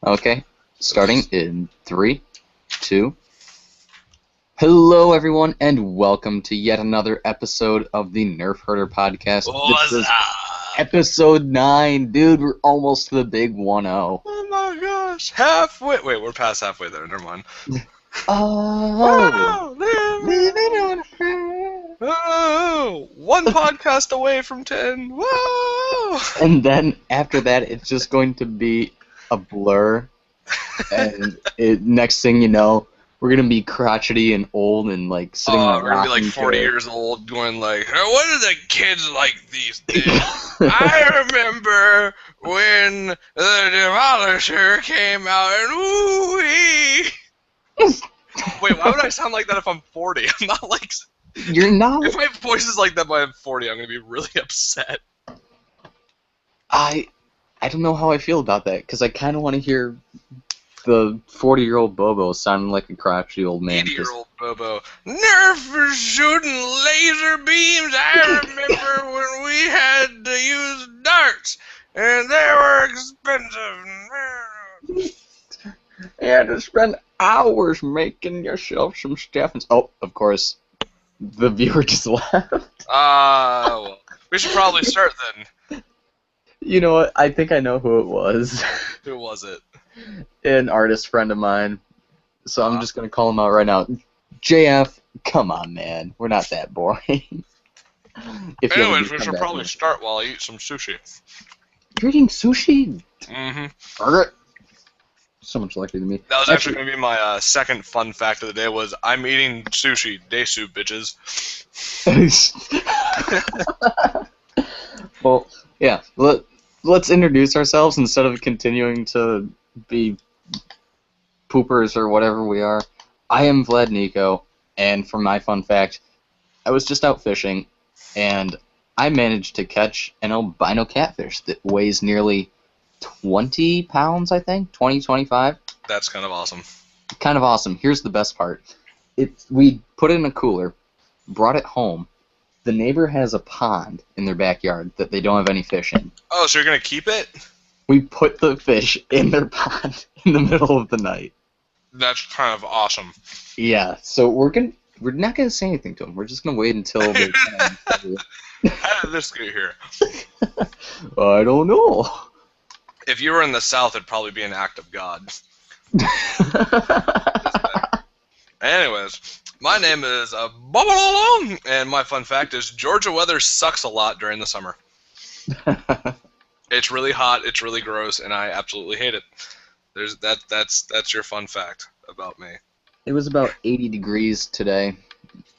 Okay, starting in 3, 2. Hello, everyone, and welcome to yet another episode of the Nerf Herder podcast. This What's is up? episode 9, dude. We're almost to the big 1-0. Oh my gosh. Halfway. Wait, we're past halfway there. Never mind. Oh, Whoa! living on a prayer. Whoa! One podcast away from 10. Whoa! And then after that, it's just going to be a blur. And next thing you know, we're gonna be crotchety and old and like sitting in a We're gonna be like rocking 40 chair. years old going like, "Hey, what are the kids like these days? I remember when the Demolisher came out and ooh-wee." Wait, why would I sound like that if I'm 40? I'm not like... You're not. If my voice is like that by 40, I'm gonna be really upset. I don't know how I feel about that because I kind of want to hear the 40-year-old Bobo sounding like a crotchety old man. 80-year-old Bobo. Nerf for shooting laser beams. I remember when we had to use darts, and they were expensive. You had to spend hours making yourself some Steffens. Oh, of course, the viewer just left. Well, we should probably start then. You know what? I think I know who it was. Who was it? An artist friend of mine. So I'm just gonna call him out right now. JF, come on, man. We're not that boring. Anyways, we should probably start while I eat some sushi. You're eating sushi? Mm-hmm. Burger. So much luckier than me. That was actually going to be my second fun fact of the day was, I'm eating sushi. Day soup, bitches. Well, yeah. Let's introduce ourselves instead of continuing to be poopers or whatever we are. I am Vlad Nico, and for my fun fact, I was just out fishing, and I managed to catch an albino catfish that weighs nearly 20 pounds, I think? 20, 25? That's kind of awesome. Kind of awesome. Here's the best part. We put it in a cooler, brought it home. The neighbor has a pond in their backyard that they don't have any fish in. Oh, so you're going to keep it? We put the fish in their pond in the middle of the night. That's kind of awesome. Yeah, so we're not gonna say anything to them. We're just gonna wait until they come. How did this get here? I don't know. If you were in the South, it'd probably be an act of God. Anyways, my name is Bobololo, and my fun fact is Georgia weather sucks a lot during the summer. It's really hot, it's really gross, and I absolutely hate it. That's your fun fact about me. It was about 80 degrees today.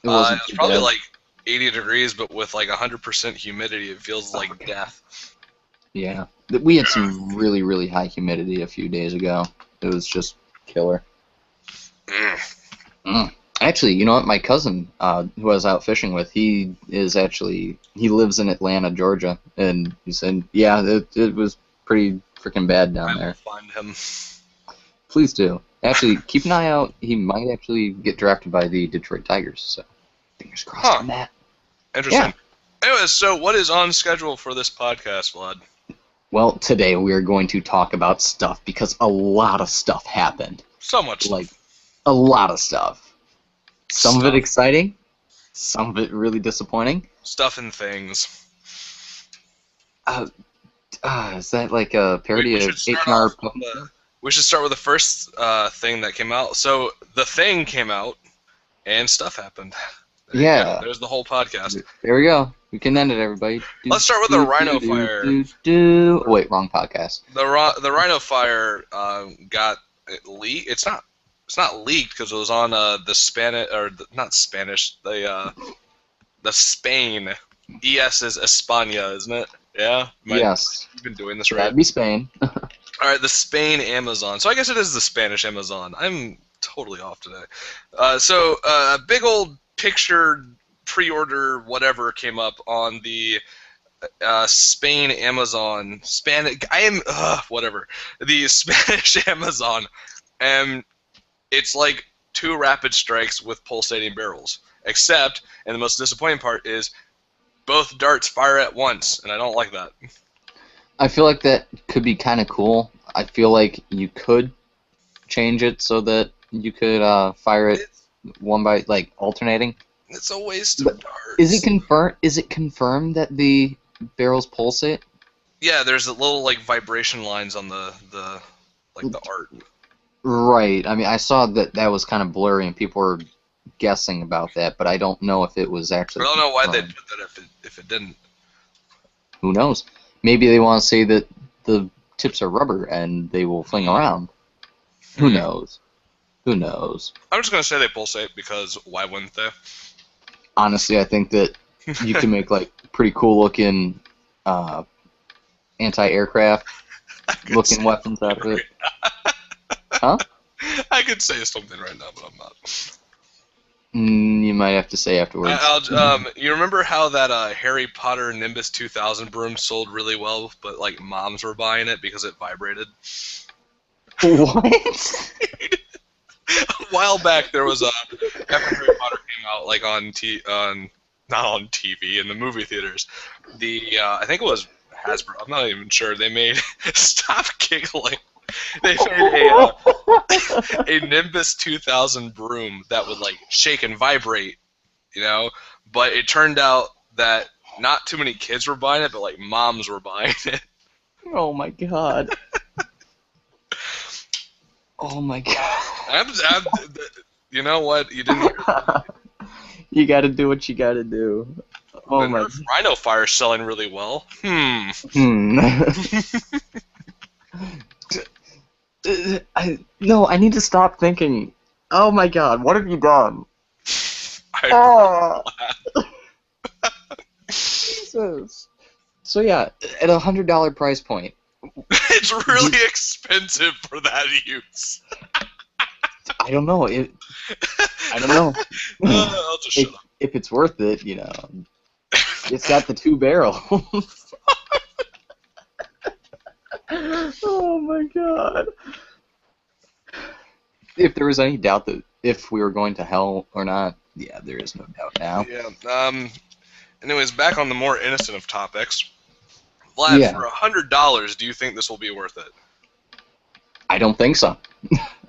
It was probably like 80 degrees, but with like 100% humidity, it feels like death. Yeah, we had some really, really high humidity a few days ago. It was just killer. Actually, you know what? My cousin, who I was out fishing with, he lives in Atlanta, Georgia, and he said, yeah, it was pretty freaking bad down there. I will find him. Please do. Actually, keep an eye out. He might actually get drafted by the Detroit Tigers, so fingers crossed on that. Interesting. Yeah. Anyways, so what is on schedule for this podcast, Vlad? Well, today we are going to talk about stuff because a lot of stuff happened. So much Like, stuff. a lot of stuff. Some of it exciting, some of it really disappointing. Stuff and things. Is that like a parody of H&R? We should start with the first thing that came out. So, The Thing came out, and stuff happened. Yeah. There's the whole podcast. There we go. We can end it, everybody. Let's start with the Rhino Fire. Wait, wrong podcast. The Rhino Fire got leaked. It's not leaked because it was on the Spanish, or not Spanish, the Spain. ES is España, isn't it? Yeah? Yes. You've been doing this right. That'd be Spain. Alright, the Spain Amazon. So I guess it is the Spanish Amazon. I'm totally off today. So a big old picture pre-order whatever came up on the Spain Amazon. Whatever. The Spanish Amazon. And it's like 2 rapid strikes with pulsating barrels. Except, and the most disappointing part is, both darts fire at once, and I don't like that. I feel like that could be kind of cool. I feel like you could change it so that you could fire it It's, one by like alternating. it's a waste But of is it darts. confirmed? Is it confirmed that the barrels pulsate? Yeah, there's a little like vibration lines on the like the art. Right. I mean, I saw that that was kind of blurry, and people were guessing about that, but I don't know if it was I actually don't know why they'd confirmed. put that if it didn't. Who knows? Maybe they want to say that the tips are rubber and they will fling around. Who Hmm. knows? Who knows? I'm just gonna say they pulsate because why wouldn't they? Honestly, I think that you can make like pretty cool looking anti-aircraft I could looking say weapons out of it. Huh? I could say something right now, but I'm not. You might have to say afterwards. You remember how that Harry Potter Nimbus 2000 broom sold really well, but like moms were buying it because it vibrated? What? A while back, there was after Harry Potter came out, like on not on TV in the movie theaters. The I think it was Hasbro. I'm not even sure. They made stop giggling. They made a Nimbus 2000 broom that would like shake and vibrate, you know. But it turned out that not too many kids were buying it, but like moms were buying it. Oh my god. Oh my god. You know what? You didn't. You gotta do what you gotta do. Oh The my. Nerf Rhino Fire is selling really well. Hmm. No, I need to stop thinking. Oh my god, what have you done? I, Oh, Jesus. So yeah, at $100 price point, it's really expensive for that use. I don't know. I don't know. I'll just shut up. If it's worth it, you know. It's got the 2 barrels. Oh my god. If there was any doubt that if we were going to hell or not, yeah, there is no doubt now. Yeah. Anyways, back on the more innocent of topics. Vlad, Yeah. for $100, do you think this will be worth it? I don't think so.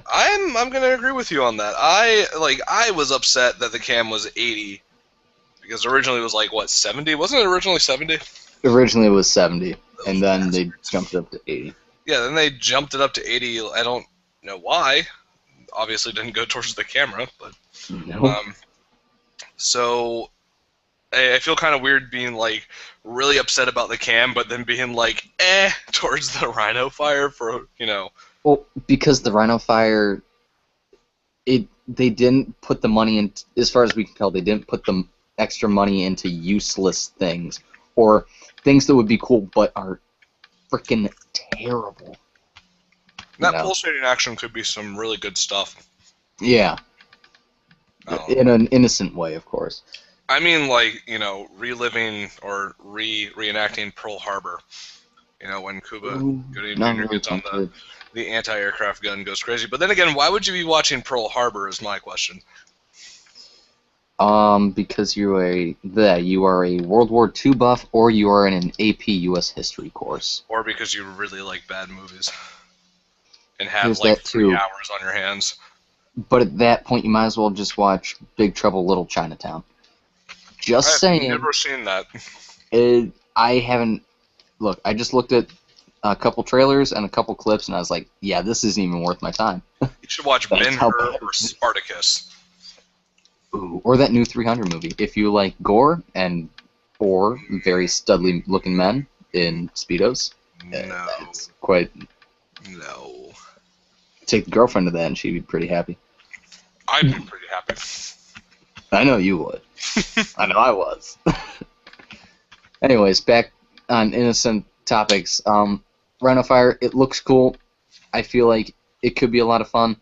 I'm gonna agree with you on that. I was upset that the cam was 80 because originally it was like what 70? Wasn't it originally 70? Originally it was 70, and then they bastards. jumped it up to 80. Yeah, then they jumped it up to 80. I don't know why. Obviously didn't go towards the camera, but No. so I feel kind of weird being like really upset about the cam, but then being like towards the Rhino Fire for Well, because the Rhino Fire, they didn't put the money in, as far as we can tell, they didn't put the extra money into useless things or things that would be cool but are freaking terrible. that know? pulsating action could be some really good stuff. Yeah, in an innocent way, of course. I mean, like reliving or reenacting Pearl Harbor. When Cuba Gooding Not Jr. really gets on tempted. the anti-aircraft gun goes crazy. But then again, why would you be watching Pearl Harbor? Is my question. Because you are a World War II buff, or you are in an AP U.S. history course. Or because you really like bad movies and have There's like that 3 too. hours on your hands. But at that point, you might as well just watch Big Trouble Little Chinatown. Just I've saying. never seen that. I haven't. Look, I just looked at a couple trailers and a couple clips, and I was like, yeah, this isn't even worth my time. You should watch That's how Ben-Hur bad or it is. Spartacus. Ooh, or that new 300 movie. If you like gore or very studly looking men in speedos, No. it's quite. No. Take the girlfriend to that, and she'd be pretty happy. I'd be pretty happy. I know you would. I know I was. Anyways, back on innocent topics. Rhino Fire, it looks cool. I feel like it could be a lot of fun.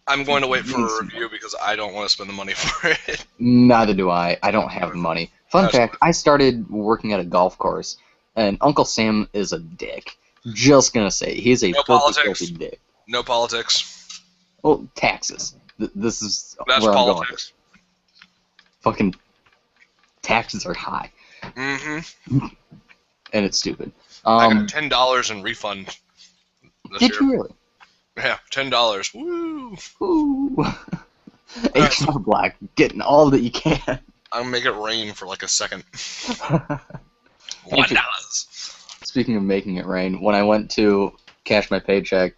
I'm going to wait for a review because I don't want to spend the money for it. Neither do I. I don't have the money. Fun That's fact, I started working at a golf course, and Uncle Sam is a dick. Just gonna say, he's a No filthy, politics. filthy dick. No politics. Well, taxes. This is That's where politics. I'm going. Fucking taxes are high, Mm-hmm. and it's stupid. I Um, got $10 in refund this did year. you really? Yeah, $10. Woo! Ooh. Alright, so HR Black, getting all that you can. I'm gonna make it rain for like a second. Actually, $1. speaking of making it rain, when I went to cash my paycheck,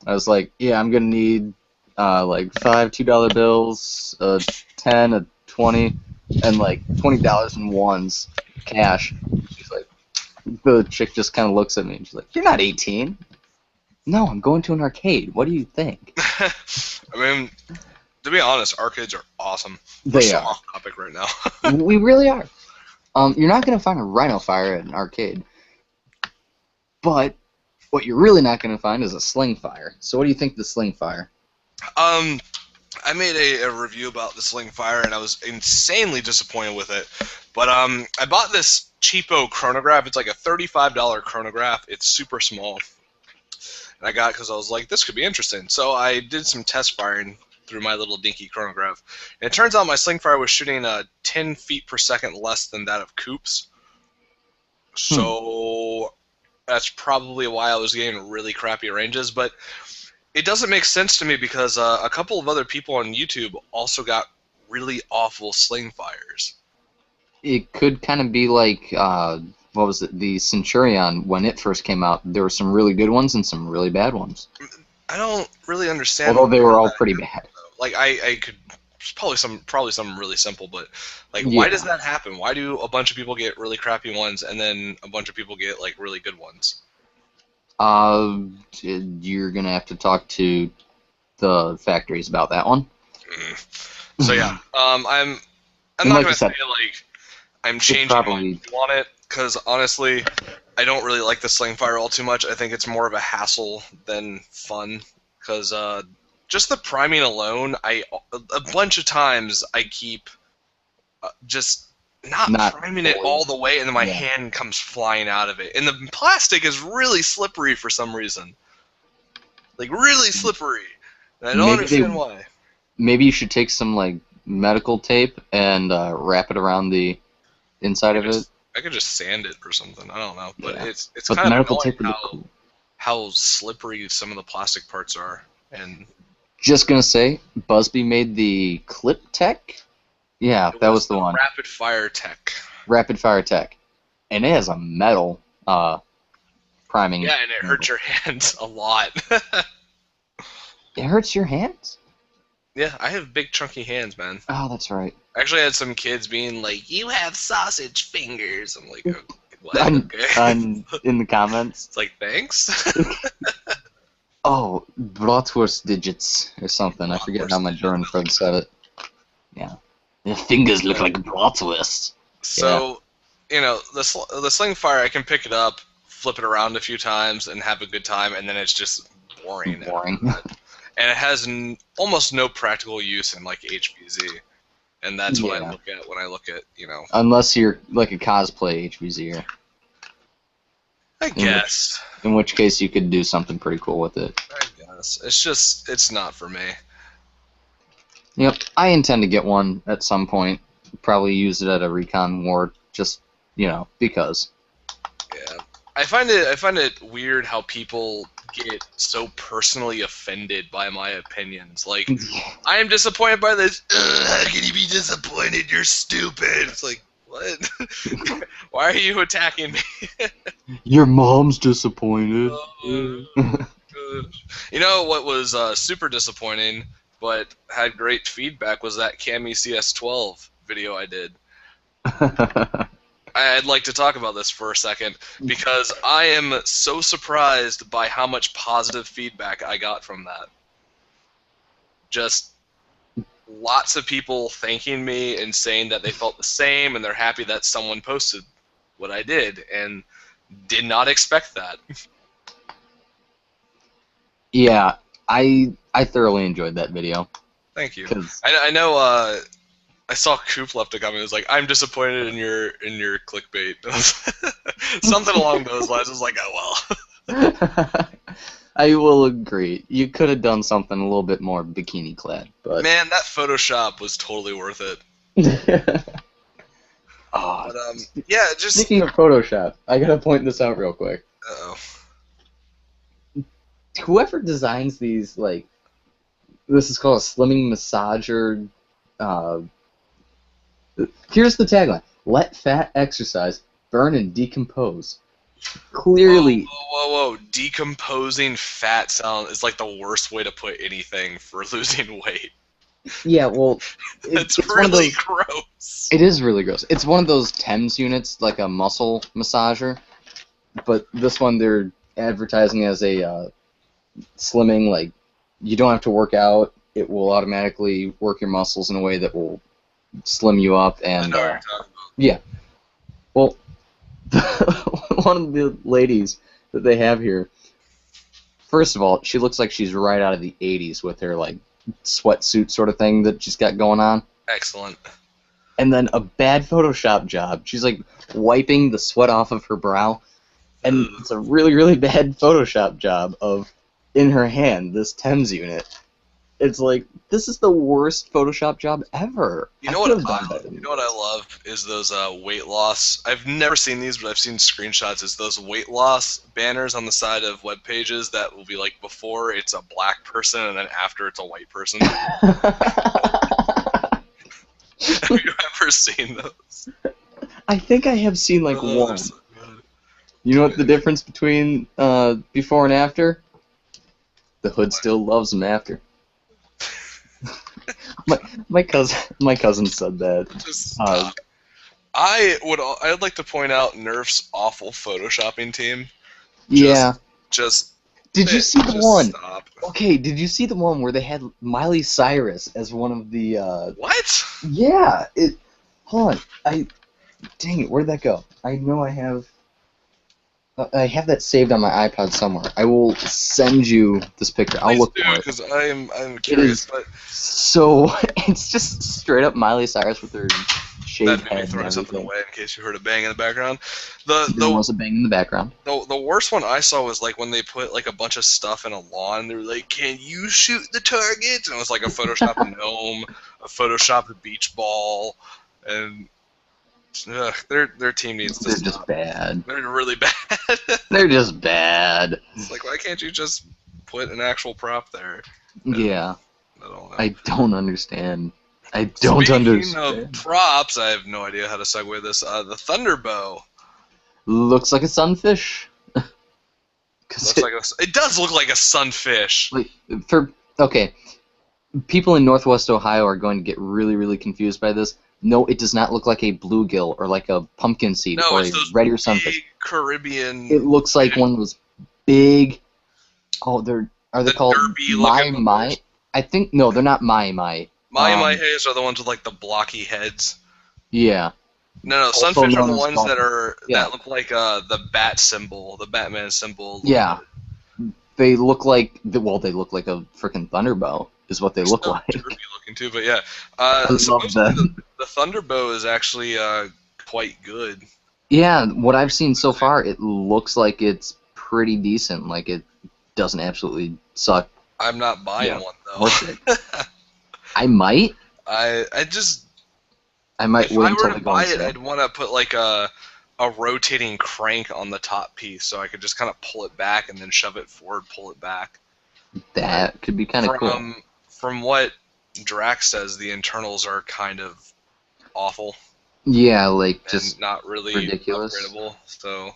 I was like, yeah, I'm gonna need like 5 $2 bills, a 10, a 20, and like $20 in ones cash. She's like, the chick just kind of looks at me and she's like, you're not 18. No, I'm going to an arcade. What do you think? I mean, to be honest, arcades are awesome. We're They so are. off topic right now. We really are. You're not gonna find a Rhino Fire at an arcade, but what you're really not gonna find is a Sling Fire. So what do you think of the Sling Fire? I made a review about the Sling Fire, and I was insanely disappointed with it. But I bought this cheapo chronograph. It's like a $35 chronograph. It's super small. And I got it because I was like, this could be interesting. So I did some test firing through my little dinky chronograph. And it turns out my Sling Fire was shooting 10 feet per second less than that of Coop's. So that's probably why I was getting really crappy ranges. But it doesn't make sense to me because a couple of other people on YouTube also got really awful Sling Fires. It could kind of be like what was it? The Centurion when it first came out. There were some really good ones and some really bad ones. I don't really understand. Although they were all pretty bad. Like I could probably some really simple, but like Yeah. why does that happen? Why do a bunch of people get really crappy ones and then a bunch of people get like really good ones? You're gonna have to talk to the factories about that one. So yeah, I'm And not like gonna you say said, like I'm changing probably- my view on it because honestly, I don't really like the Sling Fire all too much. I think it's more of a hassle than fun because just the priming alone, a bunch of times I keep just not priming it fully. all the way, and then my Yeah. hand comes flying out of it. And the plastic is really slippery for some reason. Like, really slippery. And I don't Maybe understand why. Maybe you should take some like medical tape and wrap it around the inside of it. I could just sand it or something. I don't know. But Yeah. it's But kind of medical annoying tape would look cool. how slippery some of the plastic parts are. And Just gonna say, Busby made the Clip Tech. Yeah, it that was the one. Rapid Fire Tech. Rapid Fire Tech, and it has a metal priming. Yeah, and it hurts your hands a lot. It hurts your hands? Yeah, I have big chunky hands, man. Oh, that's right. I actually had some kids being like, "You have sausage fingers." I'm like, "Oh, what?" In the comments. It's like, thanks. Oh, bratwurst digits or something. I forget how my Bratwurst German friend said it. Yeah. Your fingers look like bratwurst. So, you know, the Sling Fire, I can pick it up, flip it around a few times, and have a good time, and then it's just boring. Boring. And it has almost no practical use in like HVZ, and that's what I Yeah. look at when I look at, you know. Unless you're like a cosplay HVZer, I guess. in which case you could do something pretty cool with it. I guess it's not for me. Yep, I intend to get one at some point. Probably use it at a recon war, just because. Yeah, I find it weird how people get so personally offended by my opinions. Like, I am disappointed by this. How can you be disappointed? You're stupid. It's like, what? Why are you attacking me? Your mom's disappointed. You know what was super disappointing, but had great feedback was that Cami CS12 video I did. I'd like to talk about this for a second because I am so surprised by how much positive feedback I got from that. Just lots of people thanking me and saying that they felt the same and they're happy that someone posted what I did and did not expect that. Yeah, I thoroughly enjoyed that video. Thank you. 'Cause- I know I saw Coop left a comment. It was like, "I'm disappointed in your clickbait." Something along those lines. I was like, "Oh well." I will agree. You could have done something a little bit more bikini clad, but Man, that Photoshop was totally worth it. Oh, But yeah, just speaking of Photoshop, I gotta point this out real quick. Uh-oh. Whoever designs these, like, this is called a slimming massager. Uh, Here's the tagline: "Let fat exercise, burn and decompose." Whoa, Clearly, whoa, whoa, whoa. Decomposing fat sound is like the worst way to put anything for losing weight. yeah. Well, That's it's one of really those. gross. It is really gross. It's one of those TEMS units, like a muscle massager, but this one they're advertising as a slimming. Like, you don't have to work out; it will automatically work your muscles in a way that will slim you up. I And know what you're talking yeah, well, one of the ladies that they have here. First of all, she looks like she's right out of the '80s with her like sweatsuit sort of thing that she's got going on. about. Excellent. And then a bad Photoshop job. She's like wiping the sweat off of her brow, and Ugh. it's a really, really bad Photoshop job of in her hand this TEMS unit. It's like, this is the worst Photoshop job ever. You I know could what? have done better than You know what I love is those weight loss. I've never seen these, but I've seen screenshots. Is those weight loss banners on the side of web pages that will be like before it's a black person and then after it's a white person. Have you ever seen those? I think I have seen like Oh, they're one. so good. You know what the difference between before and after? The hood still loves him after. my cousin said that. Just Uh, stop. I'd like to point out Nerf's awful photoshopping team. yeah. Just Did you see the just one? Stop. Okay, did you see the one where they had Miley Cyrus as one of the What? yeah, hold on. Dang it, where'd that go? I know I have that saved on my iPod somewhere. I will send you this picture. I'll Please look do, for it. because I'm curious. is But So it's just straight up Miley Cyrus with her shaved that made me head and throw something everything. away in case you heard a bang in the background. There was a bang in the background. The worst one I saw was like when they put like a bunch of stuff in a lawn. They were like, "Can you shoot the target?" And it was like a Photoshop gnome, a Photoshopped beach ball, and their team needs to They're stop. just bad. They're really bad. They're just bad. It's like, why can't you just put an actual prop there? Yeah, I don't know. I don't understand. I don't Speaking understand. of props, I have no idea how to segue this. The Thunderbow Looks like a sunfish. looks like it does look like a sunfish. like okay, people in Northwest Ohio are going to get really, really confused by this. No, it does not look like a bluegill or like a pumpkin seed No, or it's a those red ear big sunfish. Caribbean. It looks like one of those big. Oh, are they The called derby mai looking mai? ones. I think no, they're not mai mai. My hays are the ones with like the blocky heads. Yeah. No, Also sunfish are known the as ones dolphin. Yeah. that look like the bat symbol, the Batman symbol. Yeah. They look like they look like a freaking thunderbow is what they look like. Derby looking too, but yeah. I love Supposedly that. the Thunderbow is actually quite good. Yeah, what I've seen so far, it looks like it's pretty decent. Like it doesn't absolutely suck. I'm not buying Yeah, one though. horse shit. I might. I might if wait I until were they to go on buy it, sale. I'd want to put like a rotating crank on the top piece, so I could just kind of pull it back and then shove it forward, pull it back. That could be kind of cool. From what Drax says, the internals are kind of awful Yeah, like and just not really ridiculous. upgradable. So,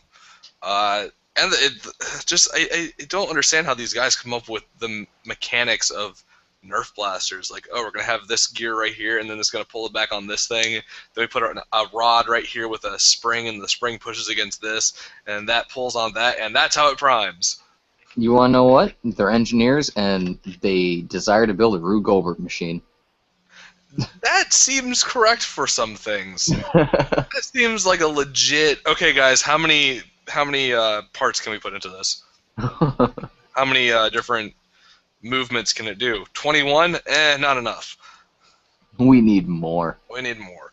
and I don't understand how these guys come up with the mechanics of Nerf blasters. Like, oh, we're gonna have this gear right here, and then it's gonna pull it back on this thing. Then we put a rod right here with a spring, and the spring pushes against this, and that pulls on that, and that's how it primes. You want to know what? They're engineers, and they desire to build a Rube Goldberg machine. That seems correct for some things. That seems like a legit. Okay, guys, how many parts can we put into this? How many different movements can it do? 21? Not enough. We need more. We need more.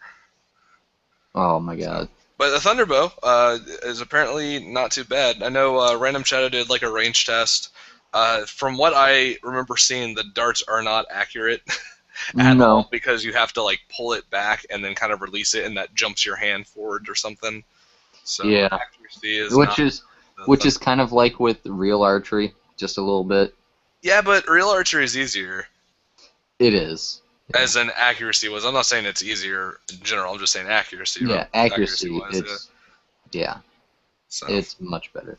Oh my god. But the Thunderbow is apparently not too bad. I know Random Shadow did like a range test. From what I remember seeing, the darts are not accurate at all because you have to like pull it back and then kind of release it, and that jumps your hand forward or something. So yeah. accuracy is Which not is which is kind of like with real archery, just a little bit. Yeah, but real archery is easier It is. Yeah. as an accuracy was. I'm not saying it's easier in general. I'm just saying accuracy. Yeah, Accuracy accuracy. wise, yeah. Yeah, So it's much better.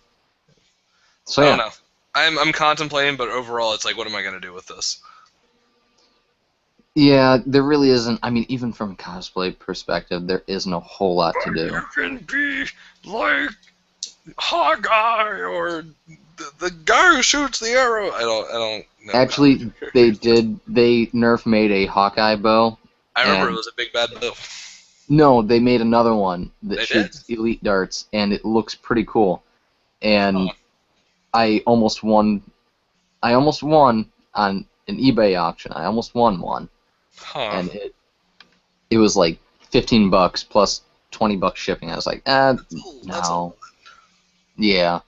So I yeah, don't know. I'm contemplating, but overall, it's like, what am I gonna do with this? yeah, there really isn't. I mean, even from a cosplay perspective, there isn't a whole lot to do. You can be like Hawkeye or the guy who shoots the arrow. I don't know. Actually, they Nerf made a Hawkeye bow. I remember it And was a big bad bill. no, they made another one that They shoots elite darts, and it looks pretty cool. And Huh. I almost won. I almost won on an eBay auction. I almost won one, Huh. and it was like $15 plus $20 shipping. I was like, That's no. Yeah.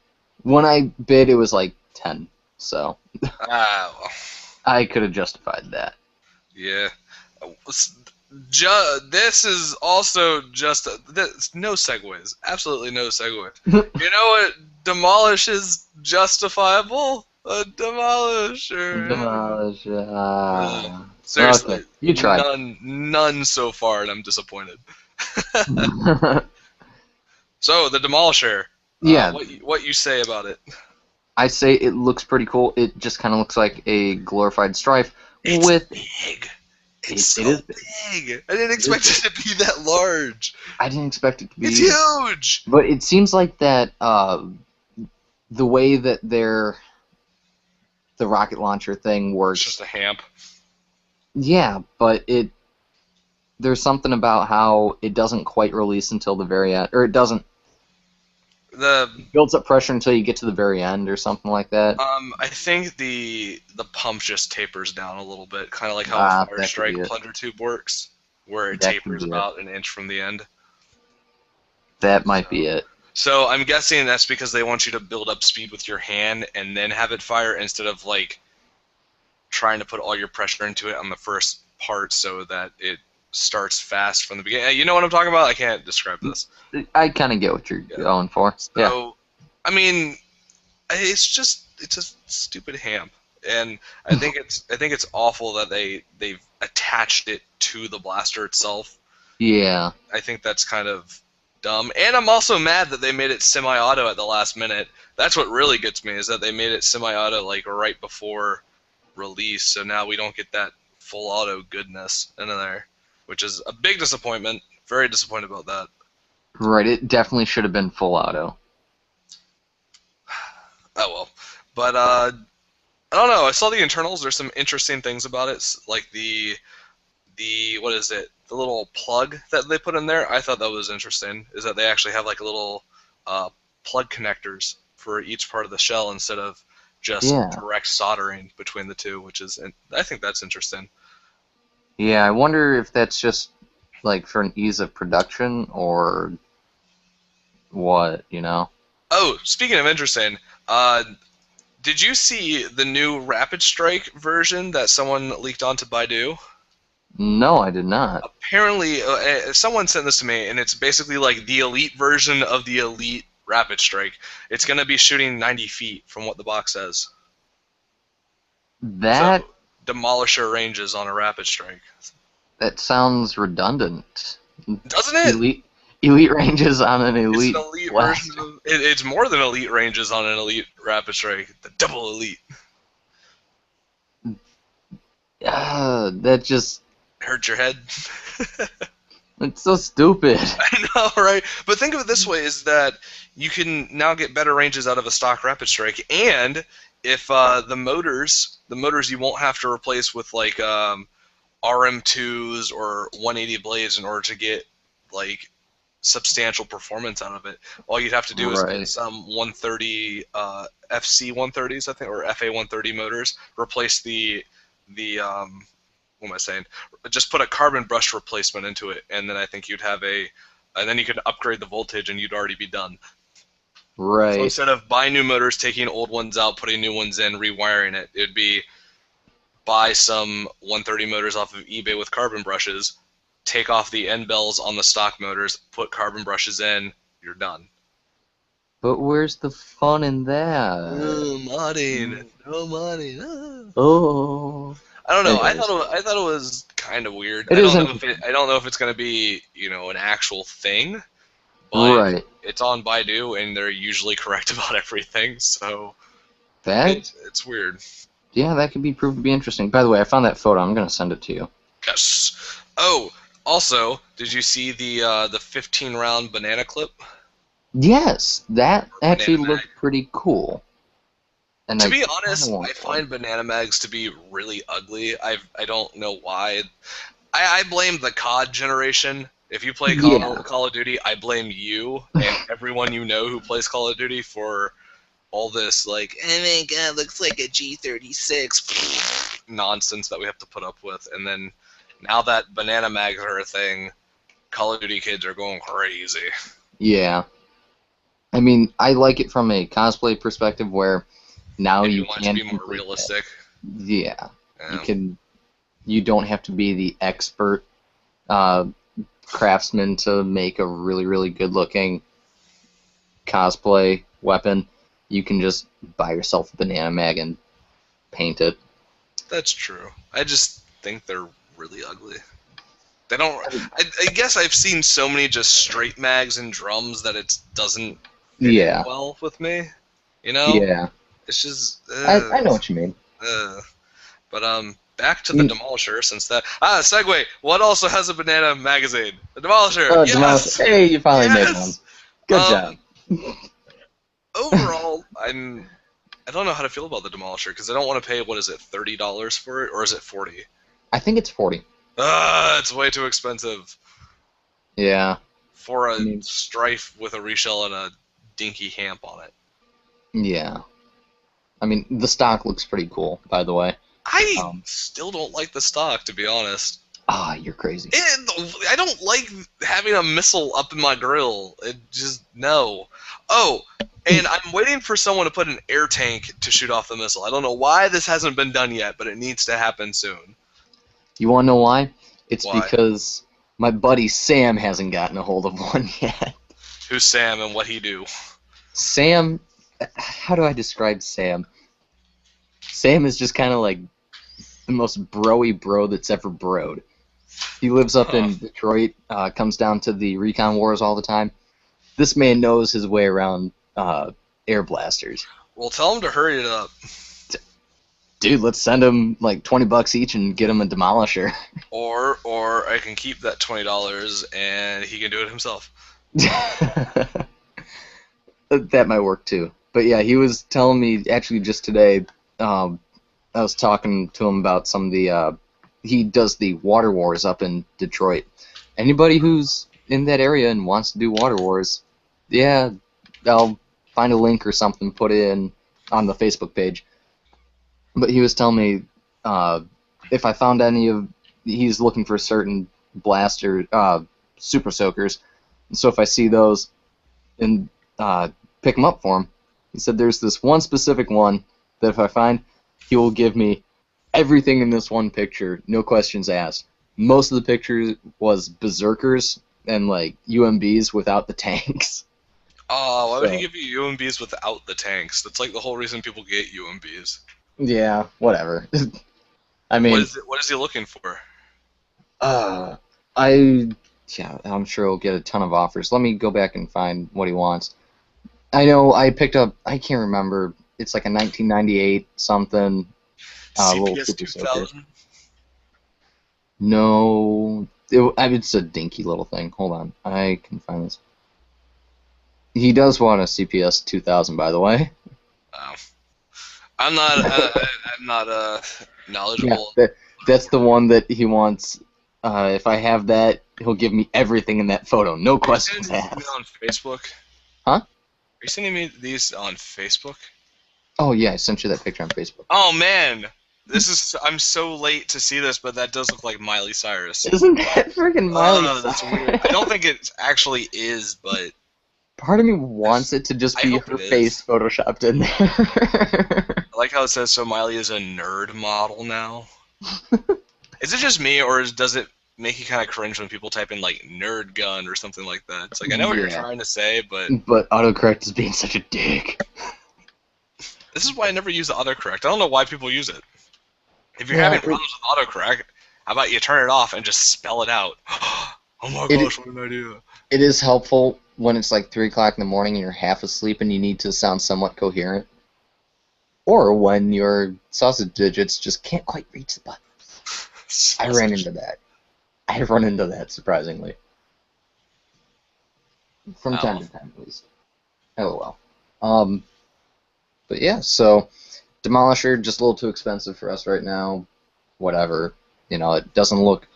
When I bid, it was like 10. So well, I could have justified that. yeah. This is also just no segues. Absolutely no segues. You know what demolishes justifiable? A demolisher. Demolish. Seriously, Okay, you tried. none so far, and I'm disappointed. So the demolisher. Yeah. What you say about it? I say it looks pretty cool. It just kind of looks like a glorified Strife with. Big. It It's is big. I didn't expect it to be that large. I didn't expect it to be. It's huge. But it seems like that the way that the rocket launcher thing works. It's just a hamp. Yeah, but there's something about how it doesn't quite release until the very end, or it doesn't. It builds up pressure until you get to the very end, or something like that. I think the pump just tapers down a little bit, kind of like how a Fire Strike plunder tube works, where it tapers about an inch from the end. That might be it. So I'm guessing that's because they want you to build up speed with your hand and then have it fire instead of like trying to put all your pressure into it on the first part so that it starts fast from the beginning. You know what I'm talking about? I can't describe this. I kind of get what you're going for. So, yeah. I mean, it's a stupid hamp, and I think it's awful that they've attached it to the blaster itself. Yeah. I think that's kind of dumb, and I'm also mad that they made it semi-auto at the last minute. That's what really gets me, is that they made it semi-auto like right before release, so now we don't get that full auto goodness in there, which is a big disappointment. Very disappointed about that. Right, it definitely should have been full auto. Oh well, but I don't know. I saw the internals. There's some interesting things about it, like the what is it? The little plug that they put in there. I thought that was interesting. Is that they actually have like a little plug connectors for each part of the shell instead of just direct soldering between the two, which is, I think that's interesting. Yeah, I wonder if that's just like for an ease of production or what, you know? Oh, speaking of interesting, did you see the new Rapid Strike version that someone leaked onto Baidu? No, I did not. Apparently, someone sent this to me, and it's basically like the elite version of the elite Rapid Strike. It's going to be shooting 90 feet from what the box says. That... So, Demolisher ranges on a Rapid Strike. That sounds redundant. Doesn't it? Elite ranges on an elite. It's an elite version of, it's more than elite ranges on an elite Rapid Strike. The double elite. That just hurt your head. It's so stupid. I know, right? But think of it this way: is that you can now get better ranges out of a stock Rapid Strike, and if the motors you won't have to replace with like RM2s or 180 blades in order to get like substantial performance out of it. All you'd have to do is get some 130 FC 130s, I think, or FA 130 motors. Replace the what am I saying? Just put a carbon brush replacement into it, and then I think you'd have and then you could upgrade the voltage, and you'd already be done. Right. So instead of buying new motors, taking old ones out, putting new ones in, rewiring it, it'd be buy some 130 motors off of eBay with carbon brushes, take off the end bells on the stock motors, put carbon brushes in, you're done. But where's the fun in that? Modding. No modding. Oh. I don't know. Anyways, I thought it was kind of weird. it is interesting. I don't know if it's gonna be an actual thing, but Right. it's on Baidu and they're usually correct about everything. So That, it's weird. yeah, that could be proved to be interesting. By the way, I found that photo. I'm gonna send it to you. Yes. Oh, also, did you see the 15-round banana clip? Yes, that actually Banana looked pretty cool. And To I be kinda honest, want I one. find banana mags to be really ugly. I don't know why. I blame the COD generation. If you play Yeah. Call of Duty, I blame you and everyone you know who plays Call of Duty for all this like, oh my god, looks like a G36 nonsense that we have to put up with. And then now that banana mags are a thing, Call of Duty kids are going crazy. Yeah. I mean, I like it from a cosplay perspective where now And you you want it to can be more complete that. realistic. Yeah. Yeah. You don't have to be the expert uh, craftsman to make a really, really good looking cosplay weapon. You can just buy yourself a banana mag and paint it. That's true. I just think they're really ugly. They don't. I guess I've seen so many just straight mags and drums that it doesn't fit in Yeah. well with me. You know, Yeah. it's just. I know what you mean. But back to the Demolisher since that segue. What also has a banana magazine? The Demolisher. Demolisher. Yes. Hey, you finally made one. Yes. Good Um, job. Overall, I don't know how to feel about the Demolisher because I don't want to pay what is it $30 for it or is it 40? I think it's 40. It's way too expensive Yeah. for a I mean- Strife with a reshell and a dinky hamp on it. Yeah. I mean, the stock looks pretty cool, by the way. I still don't like the stock, to be honest. Ah, you're crazy. I don't like having a missile up in my grill. It just no. Oh, and I'm waiting for someone to put an air tank to shoot off the missile. I don't know why this hasn't been done yet, but it needs to happen soon. You want to know why? It's Why? because my buddy Sam hasn't gotten a hold of one yet. Who's Sam and what he do? Sam, how do I describe Sam? Sam is just kind of like the most broy bro that's ever broed. He lives up in Detroit, comes down to the recon wars all the time. This man knows his way around air blasters. Well, tell him to hurry it up. Dude, let's send him like $20 each and get him a demolisher. Or I can keep that $20 and he can do it himself. That might work too. But yeah, he was telling me actually just today. I was talking to him about some of the. He does the water wars up in Detroit. Anybody who's in that area and wants to do water wars, yeah, I'll find a link or something, put it in on the Facebook page. But he was telling me if I found any of, he's looking for certain blaster super soakers. So if I see those and pick them up for him, he said there's this one specific one that if I find, he will give me everything in this one picture, no questions asked. Most of the pictures was berserkers and like UMBs without the tanks. Oh, why would he give you UMBs without the tanks? That's like the whole reason people get UMBs. Yeah, whatever. I mean, what is he looking for? I'm sure he'll get a ton of offers. Let me go back and find what he wants. I know I picked up, I can't remember, it's like a 1998 something. Little CPS super soaker. 2000? No, it's a dinky little thing. Hold on, I can find this. He does want a CPS 2000, by the way. Oh. I'm not knowledgeable. Yeah, that's the one that he wants. If I have that, he'll give me everything in that photo. No questions Are you sending asked. me on Facebook? Huh? Are you sending me these on Facebook? Oh yeah, I sent you that picture on Facebook. Oh man, I'm so late to see this, but that does look like Miley Cyrus. Isn't that freaking Miley? That's weird. I don't think it actually is, but part of me wants it to just I be hope her it is. face photoshopped in there. I like how it says so Miley is a nerd model now. Is it just me, or does it make you kind of cringe when people type in like nerd gun or something like that. It's like I know what you're Yeah. trying to say, but But autocorrect is being such a dick. this is why I never use the autocorrect. I don't know why people use it. If you're Yeah, having problems with autocorrect, how about you turn it off and just spell it out? Oh my gosh, what an idea! It is helpful when it's like 3 o'clock in the morning and you're half asleep and you need to sound somewhat coherent. Or when your sausage digits just can't quite reach the button. I ran into that. I run into that, surprisingly. From time to time, at least. LOL. But yeah, so Demolisher, just a little too expensive for us right now. Whatever. You know, it doesn't look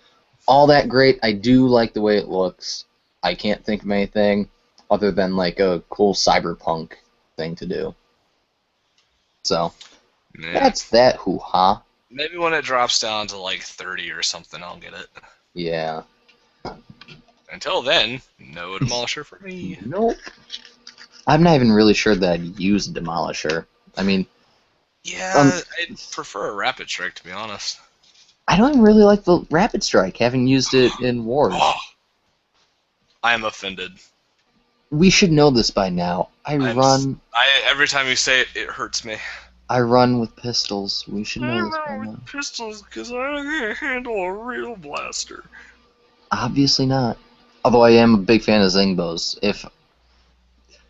all that great. I do like the way it looks. I can't think of anything other than like a cool cyberpunk thing to do. So, Yeah. that's that hoo-ha. Maybe when it drops down to like 30 or something, I'll get it. Yeah. Until then, no Demolisher for me. Nope. I'm not even really sure that I'd use a Demolisher. I mean, Yeah, I'd prefer a Rapid Strike, to be honest. I don't even really like the Rapid Strike, having used it in Wars. I am offended. We should know this by now. Every time you say it, it hurts me. I run with pistols. We should know this by now. Pistols because I can't handle a real blaster. Obviously not. Although I am a big fan of Zingbows.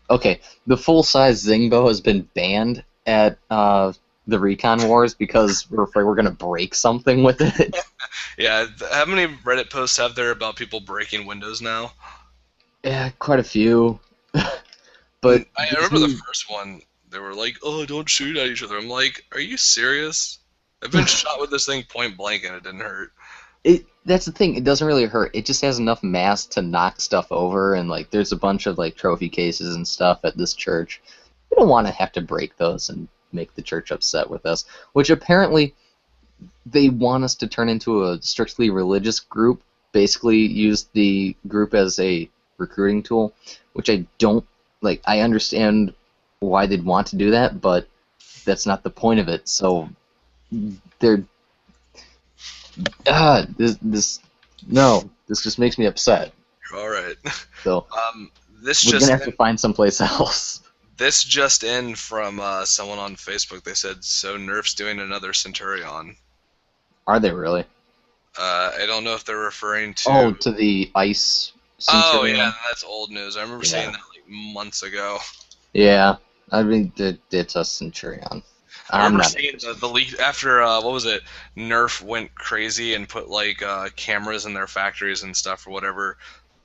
Okay, the full-size Zingbo has been banned at the Recon Wars because we're afraid we're gonna break something with it. Yeah, how many Reddit posts have there about people breaking windows now? Yeah, quite a few. But I remember the first one. They were like, "Oh, don't shoot at each other." I'm like, "Are you serious?" I've been shot with this thing point blank and it didn't hurt. That's the thing. It doesn't really hurt. It just has enough mass to knock stuff over, and like there's a bunch of like trophy cases and stuff at this church. We don't want to have to break those and make the church upset with us. Which apparently they want us to turn into a strictly religious group. Basically, use the group as a recruiting tool, which I don't like. I understand why they'd want to do that, but that's not the point of it. So they're this just makes me upset. All right. So this we're just gonna have to find someplace else. This just in from someone on Facebook. They said, "So Nerf's doing another Centurion." Are they really? I don't know if they're referring to. To the ice. Oh Centurion? yeah, that's old news. I remember seeing that like months ago. Yeah, I mean it's a Centurion. I remember seeing the leak after what was it? Nerf went crazy and put like cameras in their factories and stuff or whatever.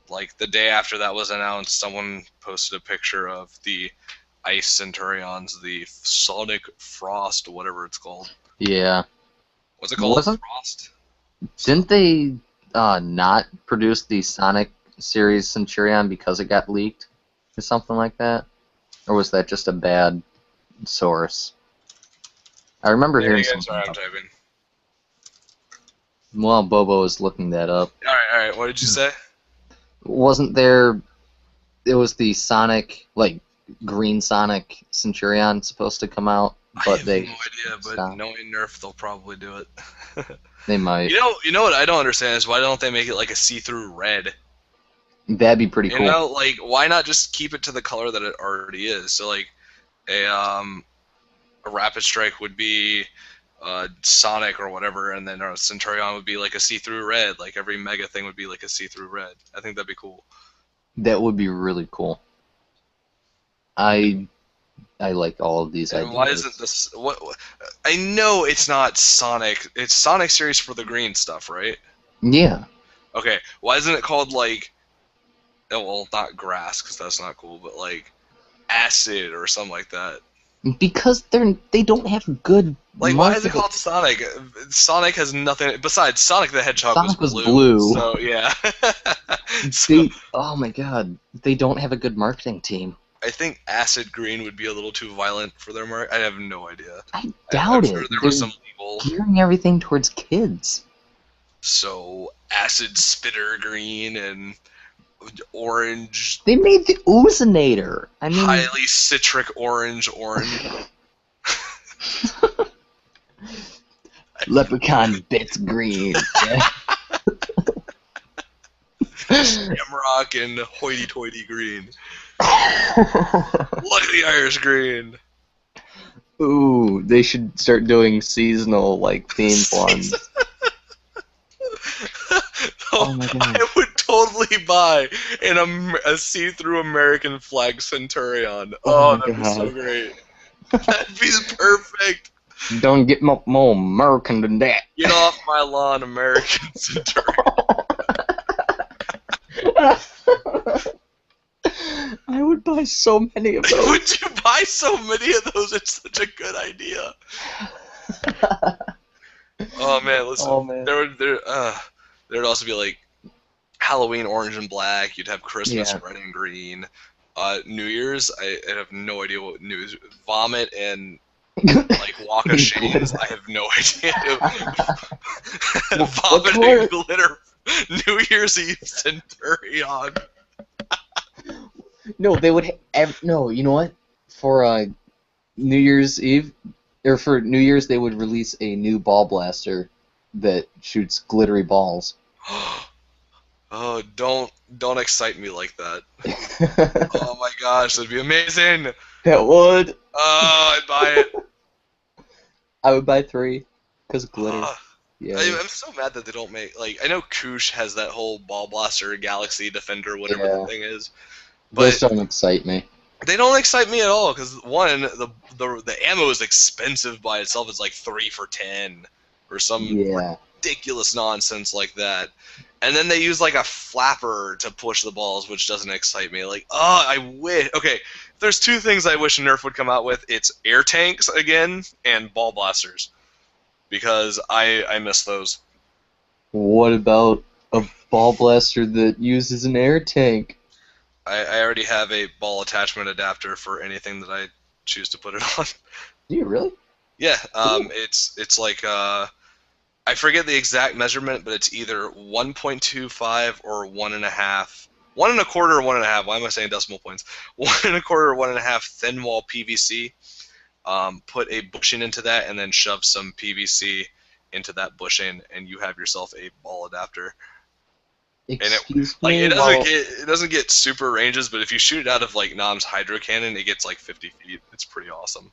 Like the day after that was announced, someone posted a picture of the Ice Centurions, the Sonic Frost, whatever it's called. Yeah. What's it called? Frost? Didn't they not produce the Sonic series Centurion because it got leaked or something like that? Or was that just a bad source? I remember hearing something. Sorry, I'm typing. Well, Bobo is looking that up. All right. What did you say? Wasn't there? It was the Sonic, like Green Sonic Centurion supposed to come out, but I have they no idea. But stopped. knowing Nerf, they'll probably do it. They might. You know what I don't understand is why don't they make it like a see-through red? That'd be pretty cool. You know, like why not just keep it to the color that it already is? So like a Rapid Strike would be Sonic or whatever, and then a Centurion would be like a see-through red. Like every Mega thing would be like a see-through red. I think that'd be cool. That would be really cool. I like all of these ideas. Why isn't this? What? I know it's not Sonic. It's Sonic series for the green stuff, right? Yeah. Okay. Why isn't it called like? Oh, well, not grass because that's not cool, but like acid or something like that. Because they don't have good. Like, why is it called Sonic? Sonic has nothing besides Sonic the Hedgehog. Sonic was blue. So yeah. Oh my god, they don't have a good marketing team. I think acid green would be a little too violent for their market. I have no idea. I doubt it. Sure there was some legal gearing everything towards kids. So acid spitter green and orange. They made the Oozinator. I mean, highly citric orange. Leprechaun bits green. Yeah. Shamrock and hoity-toity green. Look at the Irish green. Ooh, they should start doing seasonal like themed ones. Oh my god. I would totally buy a see-through American flag Centurion. Oh Oh, my that'd be so God. great. That'd be perfect. Don't get more American than that. Get off my lawn, American Centurion. I would buy so many of those. Would you buy so many of those? It's such a good idea. Oh man, listen. Oh, man. There'd also be like Halloween orange and black. You'd have Christmas Yeah. red and green. New Year's, I have no idea what New Year's. Vomit and like Walk of Shames. I have no idea. Vomit color? and glitter. New Year's Eve Centurion. No, they would. No, you know what? For New Year's Eve, or for New Year's, they would release a new ball blaster that shoots glittery balls. Oh, don't excite me like that. Oh my gosh, that'd be amazing. That would. Oh, I'd buy it. I would buy 3, because glitter. Yeah. I'm so mad that they don't make, like, I know Koosh has that whole ball blaster, Galaxy Defender, whatever the thing is. Those But don't excite me. they don't excite me at all because one, the ammo is expensive by itself. It's like 3 for $10 or some Yeah. ridiculous nonsense like that. And then they use like a flapper to push the balls, which doesn't excite me. Like, oh, I wish. Okay, if there's 2 things I wish Nerf would come out with, it's air tanks again and ball blasters, because I miss those. What about a ball blaster that uses an air tank? I already have a ball attachment adapter for anything that I choose to put it on. Do you really? Yeah, it's like I forget the exact measurement, but it's either 1.25 or 1.5, 1 1/4 or 1.5. Why am I saying decimal points? 1 1/4 or 1.5 thin wall PVC. Put a bushing into that, and then shove some PVC into that bushing, and you have yourself a ball adapter. Excuse Like me. it doesn't get super ranges, but if you shoot it out of like Nam's hydro cannon, it gets like 50 feet. It's pretty awesome.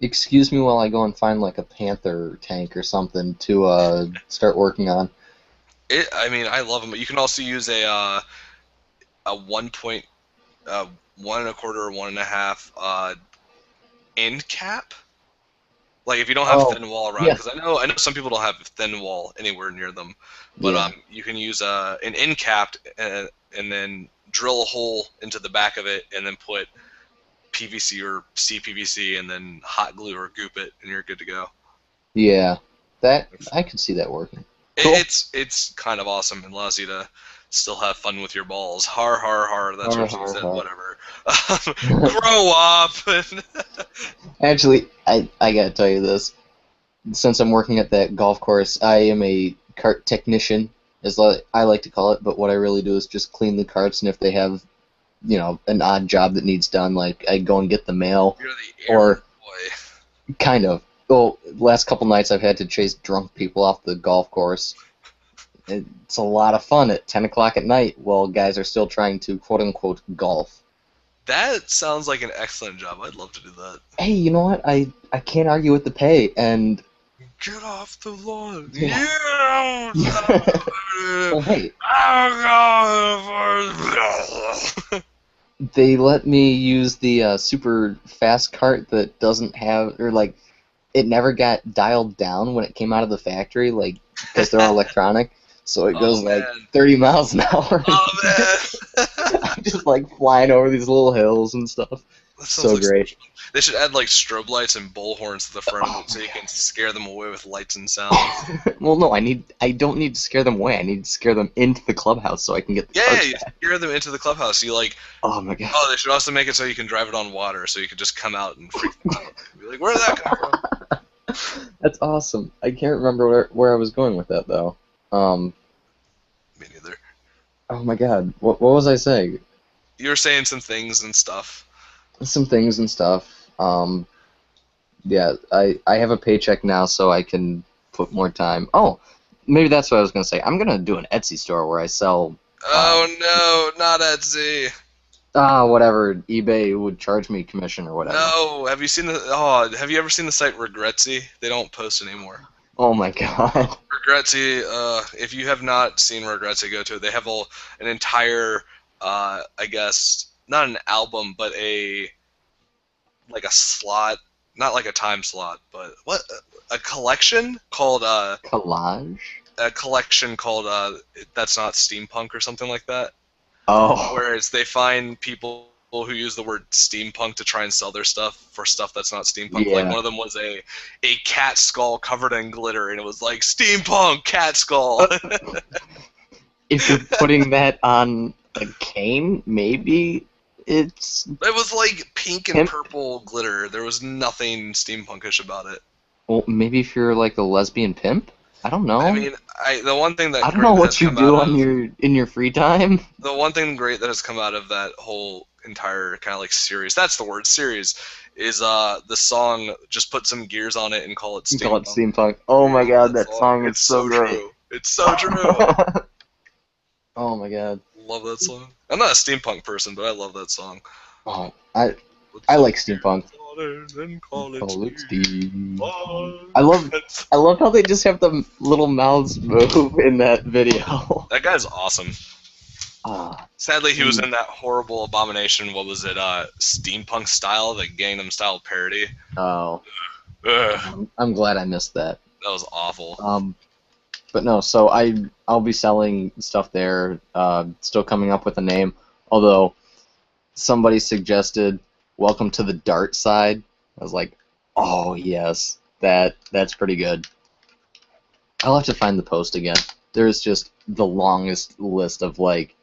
Excuse me while I go and find like a Panther tank or something to start working on. I mean, I love them. You can also use a 1 1/4 or 1.5 end cap. Like if you don't have thin wall around, because I know some people don't have thin wall anywhere near them, but you can use an end cap and then drill a hole into the back of it, and then put PVC or CPVC and then hot glue or goop it, and you're good to go. Yeah, that I could see that working. Cool. It's kind of awesome and allows you to still have fun with your balls. Har har har. That's what she said. Whatever. Grow up. Actually, I gotta tell you this. Since I'm working at that golf course, I am a cart technician, as I like to call it. But what I really do is just clean the carts, and if they have, an odd job that needs done, like I go and get the mail. You're the air boy. Kind of. Well, last couple nights I've had to chase drunk people off the golf course. It's a lot of fun at 10 o'clock at night while guys are still trying to quote-unquote golf. That sounds like an excellent job. I'd love to do that. Hey, you know what? I can't argue with the pay, and... Get off the lawn. Yeah. Well, hey. They let me use the super fast cart that doesn't have, or like, it never got dialed down when it came out of the factory, like, because they're all electronic. So it goes like 30 miles an hour. Oh man! I'm just like flying over these little hills and stuff. So like great. They should add like strobe lights and bullhorns to the front of it so you can scare them away with lights and sounds. Well, no, I don't need to scare them away. I need to scare them into the clubhouse so I can get the Yeah, cart you back. scare them into the clubhouse. You like. Oh my god. Oh, they should also make it so you can drive it on water, so you can just come out and freak them out. Be like, where did that come from? That's awesome. I can't remember where I was going with that though. Me neither. Oh my god, what was I saying? You were saying some things and stuff. Some things and stuff. Yeah, I have a paycheck now, so I can put more time. Oh, maybe that's what I was gonna say. I'm gonna do an Etsy store where I sell Oh no, not Etsy. Whatever. eBay would charge me commission or whatever. No, have you seen the? Oh, have you ever seen the site Regretsy? They don't post anymore. Oh my god. Regretsy. If you have not seen Regretsy, go to it. They have an entire, I guess not an album, but like a slot, not like a time slot, but a collection called Collage? a collection called That's Not Steampunk or something like that. Oh. Whereas they find people who use the word steampunk to try and sell their stuff for stuff that's not steampunk. Yeah. Like one of them was a cat skull covered in glitter, and it was like steampunk cat skull. If you're putting that on a cane, maybe it's... It was like pink and purple glitter. There was nothing steampunkish about it. Well, maybe if you're like a lesbian pimp? I don't know. I mean, the one thing that I don't know what you do in your free time. The one thing great that has come out of that whole entire kind of like series, that's the word, series, is the song Just Put Some Gears on It and Call It Steampunk. Call it steampunk. Oh my god, that song is so great. True. It's so true. Oh my god. Love that song. I'm not a steampunk person, but I love that song. Oh, I like steampunk. Call it steampunk. I love how they just have the little mouths move in that video. That guy's awesome. Sadly, he was in that horrible abomination. What was it? Steampunk Style, the Gangnam Style parody. Oh. Ugh. I'm glad I missed that. That was awful. But no, so I'll be selling stuff there. Still coming up with a name. Although somebody suggested Welcome to the Dart Side. I was like, oh yes, that's pretty good. I'll have to find the post again. There's just the longest list of like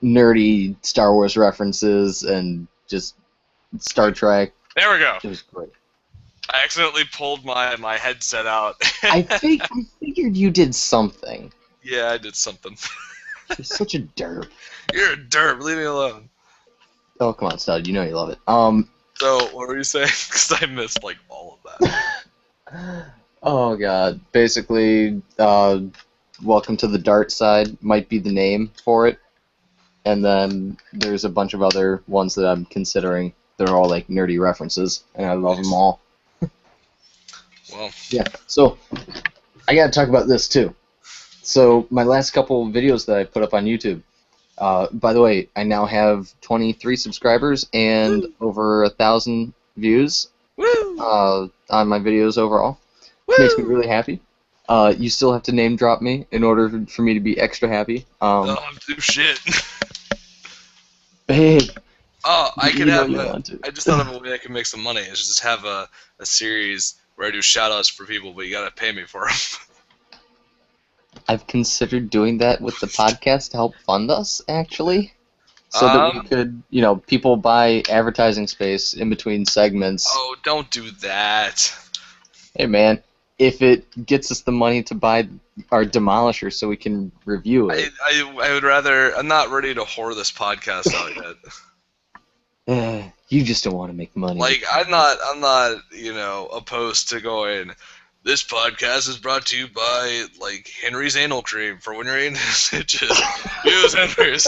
nerdy Star Wars references and just Star Trek. There we go. It was great. I accidentally pulled my headset out. I figured you did something. Yeah, I did something. You're such a derp. You're a derp. Leave me alone. Oh, come on, Stud. You know you love it. So, what were you saying? Because I missed, like, all of that. Oh, God. Basically, Welcome to the Dart Side might be the name for it. And then there's a bunch of other ones that I'm considering. They're all, like, nerdy references, and I love them all. Well. Yeah, so I gotta talk about this, too. So, my last couple videos that I put up on YouTube, by the way, I now have 23 subscribers and over 1,000 views on my videos overall. Woo! Makes me really happy. You still have to name drop me in order for me to be extra happy. I'm too shit. Babe. Oh, I could have. I just thought of a way I could make some money. Is just have a series where I do shout-outs for people, but you gotta pay me for them. I've considered doing that with the podcast to help fund us, actually. So that we could, people buy advertising space in between segments. Oh, don't do that. Hey, man, if it gets us the money to buy our Demolisher so we can review it. I would rather... I'm not ready to whore this podcast out yet. You just don't want to make money. Like, I'm not, opposed to going... This podcast is brought to you by, like, Henry's Anal Cream for when you're in stitches. Use Henry's.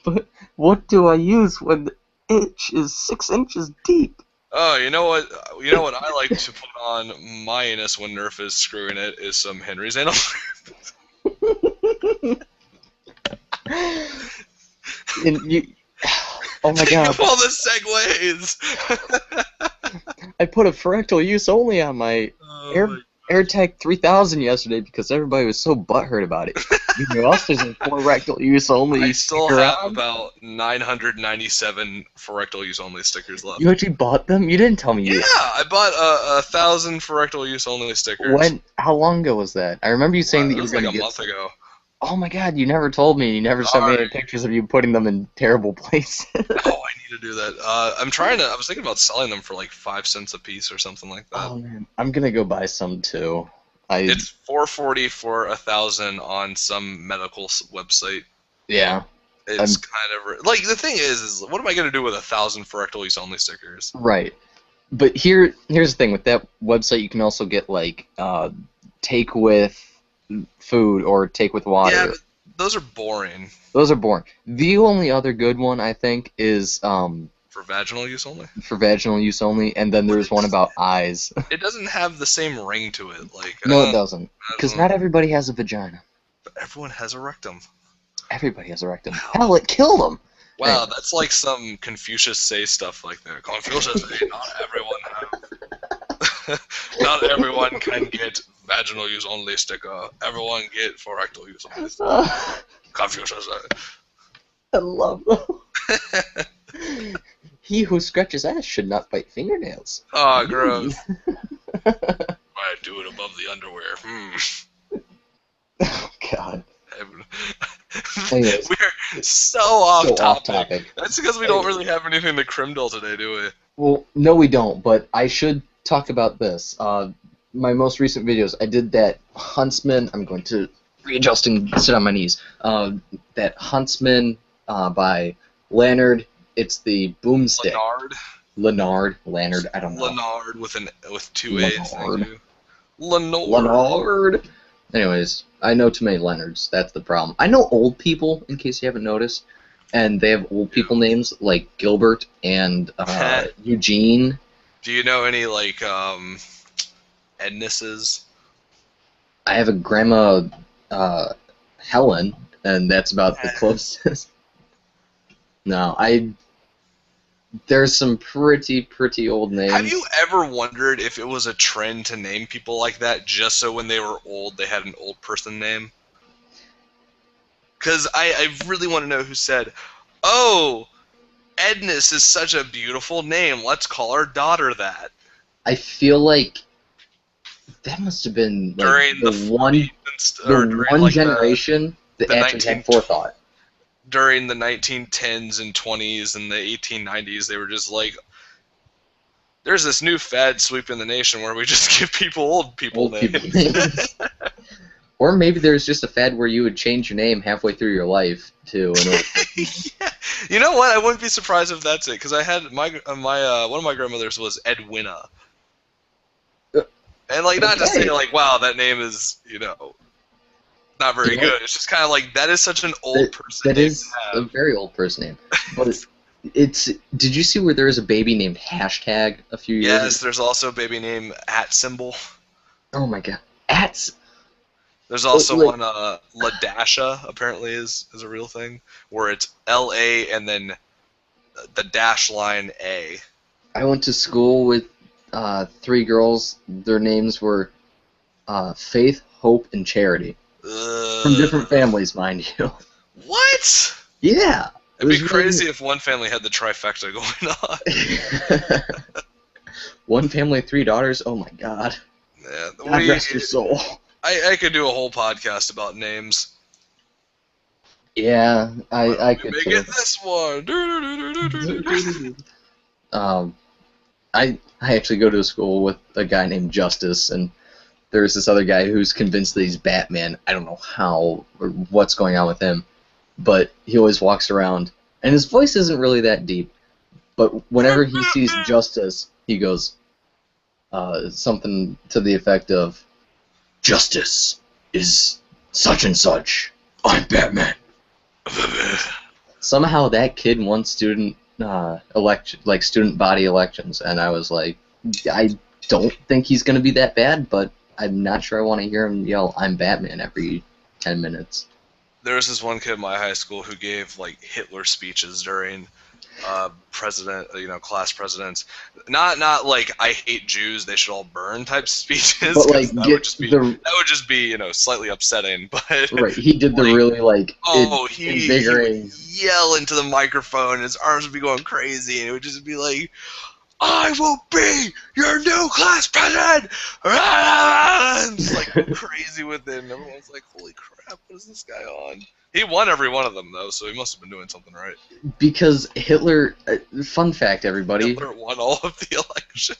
But what do I use when the itch is 6 inches deep? Oh, you know what I like to put on my anus when Nerf is screwing it is some Henry's Anal Cream. Oh my god. All the segues! I put a for rectal use only on my AirTag 3000 yesterday because everybody was so butthurt about it. You know what else there's a for rectal use only I still have about 997 for rectal use only stickers left. You actually bought them? You didn't tell me you did. I bought 1,000 for rectal use only stickers. How long ago was that? I remember you saying that you were going to get... like a month ago. Oh my god, you never told me. You never sent me any pictures of you putting them in terrible places. Oh, I need to do that. I was thinking about selling them for like 5 cents a piece or something like that. Oh man, I'm going to go buy some too. It's $440 for 1,000 on some medical website. Yeah. It's kind of... Like, the thing is what am I going to do with 1,000 for rectal use only stickers? Right. But here's the thing. With that website, you can also get, like, take with food or take with water. Yeah, those are boring. Those are boring. The only other good one I think is For vaginal use only? for vaginal use only, and then there's one about eyes. It doesn't have the same ring to it. Like No, it doesn't. Because not everybody has a vagina. But everyone has a rectum. Everybody has a rectum. Hell, it killed them. Wow, that's like some Confucius say stuff like that. Confucius say not everyone can get vaginal use only sticker. Everyone get for rectal use only sticker. Confucius say. I love them. He who scratches ass should not bite fingernails. Oh, gross. I do it above the underwear. Oh, God. We're so off topic. That's because we don't really have anything to Crimdle today, do we? Well, no, we don't, but I should talk about this. My most recent videos, I did that Huntsman. I'm going to readjust and sit on my knees. That Huntsman by Leonard. It's the boomstick. Leonard, I don't know. Leonard with two A's. Leonard. Anyways, I know too many Leonards. That's the problem. I know old people, in case you haven't noticed, and they have old people names like Gilbert and Eugene. Do you know any like Ednesses? I have a grandma, Helen, and that's about the closest. No, there's some pretty old names. Have you ever wondered if it was a trend to name people like that just so when they were old they had an old person name? Because I really want to know who said, oh, Ednis is such a beautiful name, let's call our daughter that. I feel like that must have been like during the one generation that actually had forethought. During the 1910s and 20s and the 1890s, they were just like, there's this new fad sweeping the nation where we just give people old people names. Or maybe there's just a fad where you would change your name halfway through your life to an old person. Yeah. You know what? I wouldn't be surprised if that's it, because I had one of my grandmothers was Edwina. And like, not to say like, wow, that name is, not very good. It's just kind of like, that is such an old person name. That is a very old person name. But did you see where there was a baby named Hashtag a few years ago? Yes, there's also a baby named @symbol. Oh my god. There's also one, Ladasha, apparently is a real thing, where it's L-A and then the dash line A. I went to school with 3 girls. Their names were Faith, Hope, and Charity. From different families, mind you. What? Yeah. It'd be crazy if one family had the trifecta going on. One family, 3 daughters? Oh my god. Yeah, God rest your soul. I could do a whole podcast about names. Yeah, I could too. Get this one. I actually go to a school with a guy named Justice, and there's this other guy who's convinced that he's Batman. I don't know how or what's going on with him, but he always walks around, and his voice isn't really that deep, but whenever he sees Justice, he goes something to the effect of, "Justice is such and such. I'm Batman." Somehow that kid won student student body elections, and I was like, I don't think he's gonna be that bad, but I'm not sure I want to hear him yell, "I'm Batman" every 10 minutes. There was this one kid in my high school who gave like Hitler speeches during class presidents. Not like I hate Jews, they should all burn type speeches. But like that would just be slightly upsetting. But right, he did the really invigorating. He would yell into the microphone, and his arms would be going crazy, and it would just be like, "I will be your new class president!" And just like crazy with it, and everyone's like, "Holy crap, what is this guy on?" He won every one of them, though, so he must have been doing something right. Because Hitler, fun fact, everybody. Hitler won all of the elections.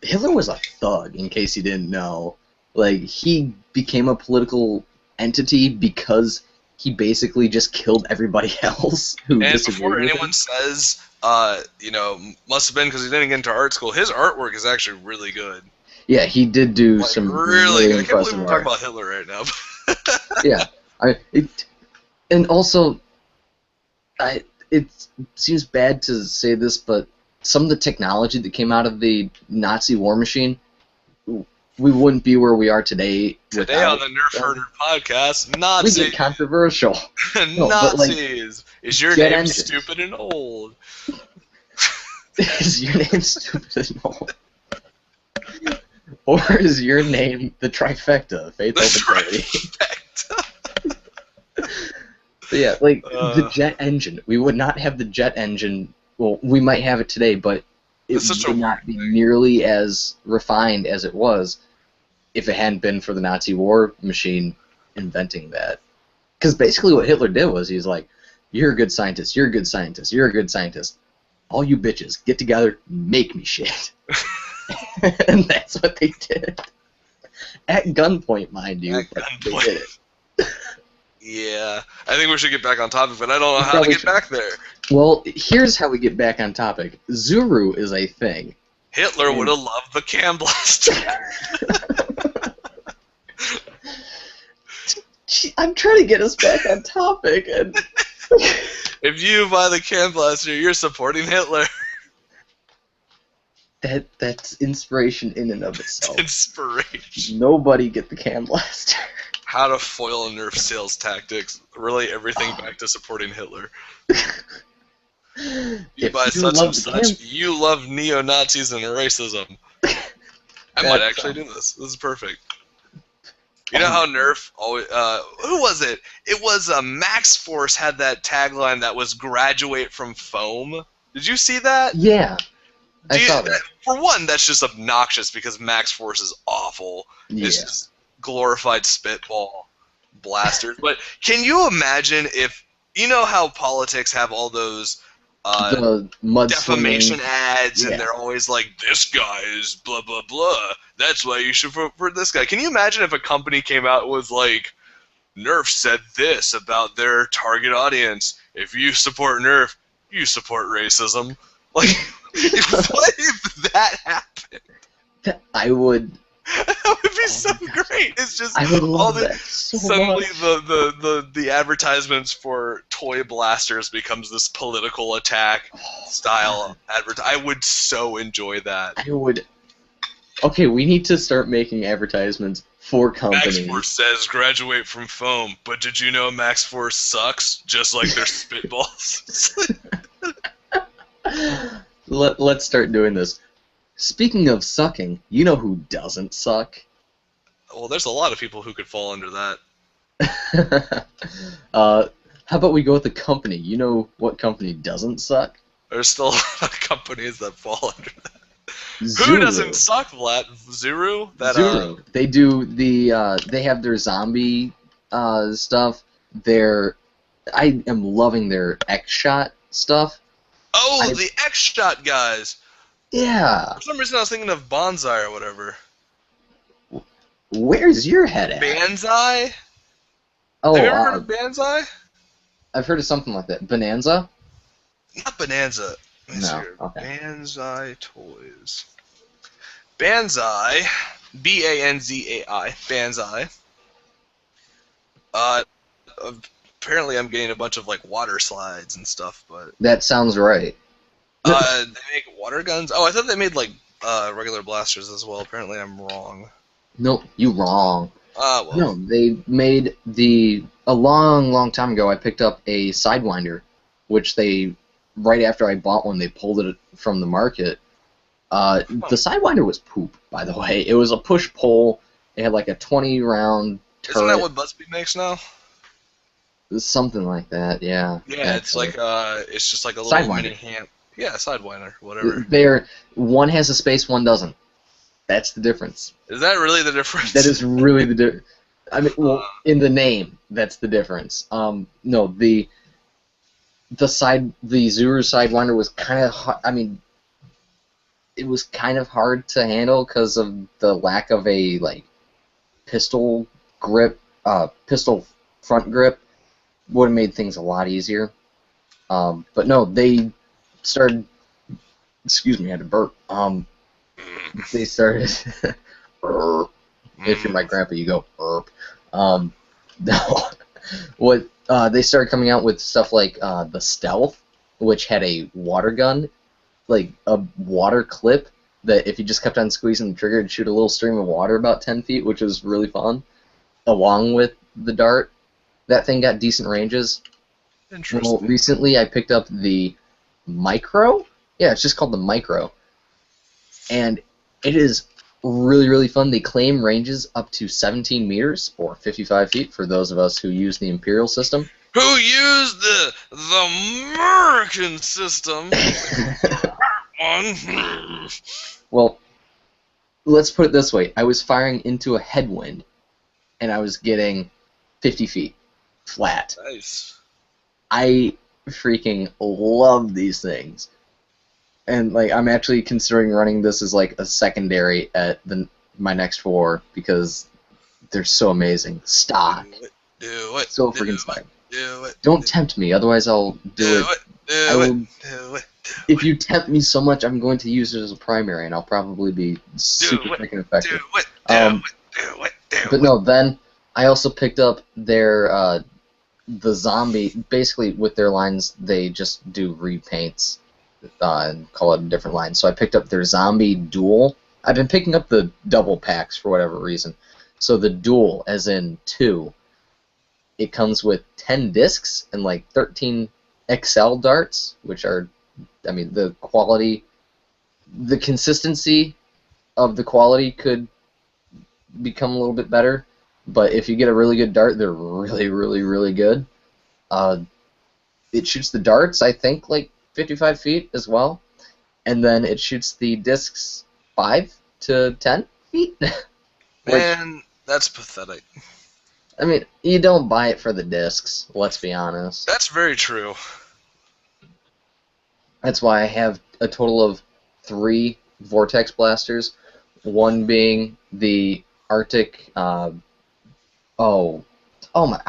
Hitler was a thug, in case you didn't know. Like, he became a political entity because he basically just killed everybody else who disagreed with him. And before anyone says, must have been because he didn't get into art school, his artwork is actually really good. Yeah, he did do some really I impressive can't believe we're art. talking about Hitler right now. Yeah. And also, it seems bad to say this, but some of the technology that came out of the Nazi war machine, we wouldn't be where we are today. Today on the Nerf Herder podcast, We Nazis. get controversial. No, but, like, Nazis. Is your jet name engines. stupid and old? Is your name stupid and old? Or is your name the trifecta? Faith, The hope, and charity? trifecta. But yeah, like the jet engine. We would not have the jet engine. Well, we might have it today, but it It's such a would not be weird thing. nearly as refined as it was if it hadn't been for the Nazi war machine inventing that. Because basically what Hitler did was he's like, you're a good scientist, you're a good scientist, you're a good scientist. All you bitches, get together, make me shit. And that's what they did. At gunpoint, mind you. At but gunpoint. They did it. Yeah, I think we should get back on topic, but I don't know We how to probably get should. back there. Well, here's how we get back on topic. Zuru is a thing. Hitler would have loved the Cam Blaster. Gee, I'm trying to get us back on topic, and If you buy the Cam Blaster, you're supporting Hitler. that's inspiration in and of itself. Inspiration. Nobody get the Cam Blaster. How to foil Nerf sales tactics. Really, everything back to supporting Hitler. You If buy you such love and the such, Cam- you love neo-Nazis and racism. I might actually do this. This is perfect. You know how Nerf always, who was it? It was Max Force had that tagline that was graduate from foam. Did you see that? Yeah, I Do you- saw that. For one, that's just obnoxious because Max Force is awful. Yeah. It's just glorified spitball blasters. But can you imagine if, you know how politics have all those The mudslinging. defamation ads, Yeah. and they're always like, this guy is blah, blah, blah. That's why you should vote for this guy. Can you imagine if a company came out and was like, Nerf said this about their target audience. If you support Nerf, you support racism. Like, what if that happened? I would. That would be so great. It's just I would all love the that so suddenly much. the advertisements for toy blasters becomes this political attack style I would so enjoy that. I would. Okay, we need to start making advertisements for Max companies. Force says graduate from foam, but did you know Max Force sucks just like their spitballs? Let's start doing this. Speaking of sucking, you know who doesn't suck? Well, there's a lot of people who could fall under that. How about we go with the company? You know what company doesn't suck? There's still a lot of companies that fall under that. Who Zuru. doesn't suck, Vlad? Zuru? That Zuru. They do the. They have their zombie stuff. I am loving their X-Shot stuff. Oh, the X-Shot guys. Yeah. For some reason, I was thinking of Bonsai or whatever. Where's your head at? Banzai? Oh, Have you ever heard of Banzai? I've heard of something like that. Bonanza? Not Bonanza. Let me see No, here. okay. Banzai Toys. Banzai. Banzai. Banzai. Apparently I'm getting a bunch of like water slides and stuff, but That sounds right. they make water guns. Oh, I thought they made like regular blasters as well. Apparently I'm wrong. No, you wrong. Well. No, they made a long time ago. I picked up a Sidewinder, which right after I bought one, they pulled it from the market. The Sidewinder was poop, by the way. It was a push pull. It had like a 20-round turret. Isn't that what Busby makes now? Something like that, yeah. Yeah, it's actually. like it's just like a little Sidewinder. mini hand. Yeah, Sidewinder, whatever. One has a space, one doesn't. That's the difference. Is that really the difference? That is really the difference. I mean, well, in the name, that's the difference. No, the Zuru Sidewinder was kind of, I mean, it was kind of hard to handle because of the lack of a like pistol grip, pistol front grip. Would have made things a lot easier. But no, they started. Excuse me, I had to burp. They started. If you're my grandpa, you go burp. No, what They started coming out with stuff like the Stealth, which had a water gun, like a water clip that if you just kept on squeezing the trigger, it'd shoot a little stream of water about 10 feet, which was really fun, along with the dart. That thing got decent ranges. Interesting. Well, recently I picked up the Micro. Yeah, it's just called the Micro. And it is really, really fun. They claim ranges up to 17 meters, or 55 feet, for those of us who use the Imperial system. Who used the American system? Well, let's put it this way. I was firing into a headwind, and I was getting 50 feet flat. Nice. I freaking love these things. And like, I'm actually considering running this as like a secondary at my next war because they're so amazing. Stock. Do it. So do freaking it, stock. Do it. Don't tempt me, otherwise I'll do it. Do it. If you tempt me so much, I'm going to use it as a primary, and I'll probably be super freaking effective. But no, then I also picked up their the zombie. Basically, with their lines, they just do repaints and call it a different line. So I picked up their zombie duel. I've been picking up the double packs for whatever reason. So the duel, as in 2, it comes with 10 discs and like 13 XL darts, which are, I mean, the quality, the consistency of the quality could become a little bit better, but if you get a really good dart, they're really, really, really good. It shoots the darts, I think, like 55 feet as well, and then it shoots the discs 5 to 10 feet. Man, that's pathetic. I mean, you don't buy it for the discs, let's be honest. That's very true. That's why I have a total of 3 Vortex blasters, one being the Arctic, I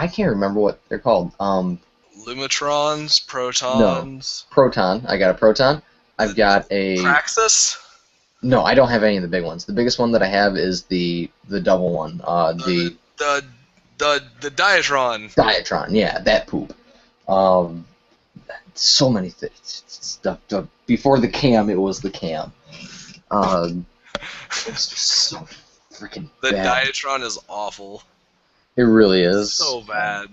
can't remember what they're called. Lumatrons, Protons. No, Proton. I got a Proton. I've got a... Praxis? No, I don't have any of the big ones. The biggest one that I have is the double one. The Diatron. Diatron, yeah, that poop. So many things. Before the cam, it was the cam. It's so freaking The bad. Diatron is awful. It really is. So bad.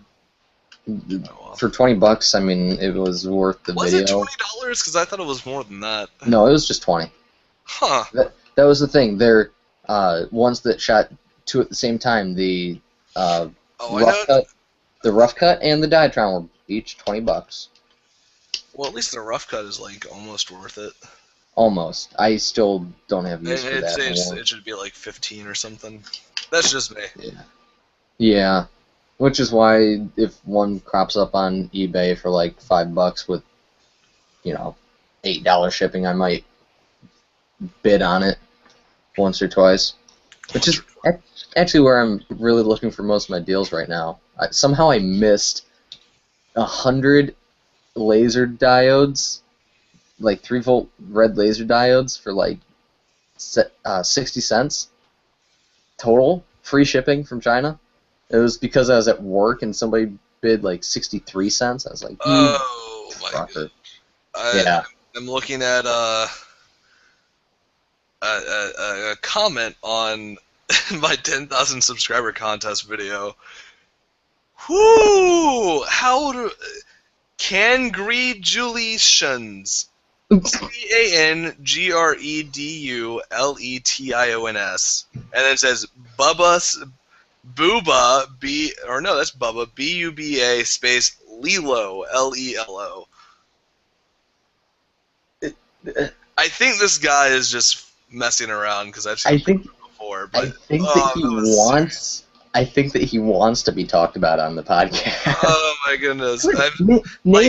For $20, I mean, it was worth the Was video. it $20? Because I thought it was more than that. No, it was just 20. Huh. That was the thing. They're ones that shot 2 at the same time. The rough cut and the Diatron were each $20. Well, at least the rough cut is like almost worth it. Almost. I still don't have use for that anymore. It should be like 15 or something. That's just me. Yeah. Which is why if one crops up on eBay for like $5 with, $8 shipping, I might bid on it once or twice. Which is actually where I'm really looking for most of my deals right now. Somehow I missed 100 laser diodes, like 3-volt red laser diodes for like 60 cents total, free shipping from China. It was because I was at work and somebody bid like 63 cents. I was like, oh my god. Yeah. I'm looking at a comment on my 10,000 subscriber contest video. Whoo! Congratulations. Cangreduletions. And then it says Booba, that's Bubba, B-U-B-A space Lelo, L-E-L-O. I think this guy is just messing around because I've seen him before. But, I think that he wants to be talked about on the podcast. Oh my goodness! It took me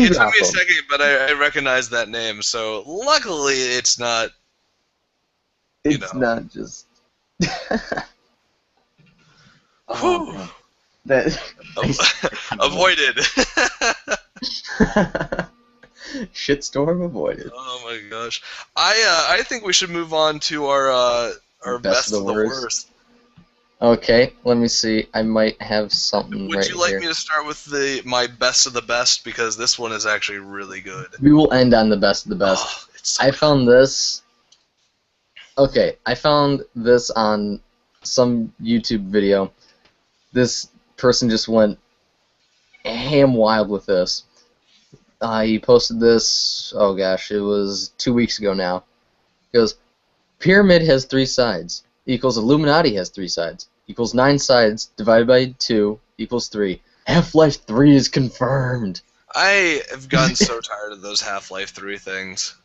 a second, but I recognize that name. So luckily, it's not. It's not just. Avoided. Shitstorm avoided. Oh my gosh! I think we should move on to our best of the worst. Okay, let me see. I might have something Would right you like here. me to start with my best of the best, because this one is actually really good. We will end on the best of the best. Oh, it's so I good. found this. Okay, I found this on some YouTube video. This person just went ham wild with this. He posted this, oh gosh, it was 2 weeks ago now. He goes, Pyramid has three sides, equals Illuminati has three sides, equals 9 sides, divided by 2, equals 3. Half-Life 3 is confirmed. I have gotten so tired of those Half-Life 3 things.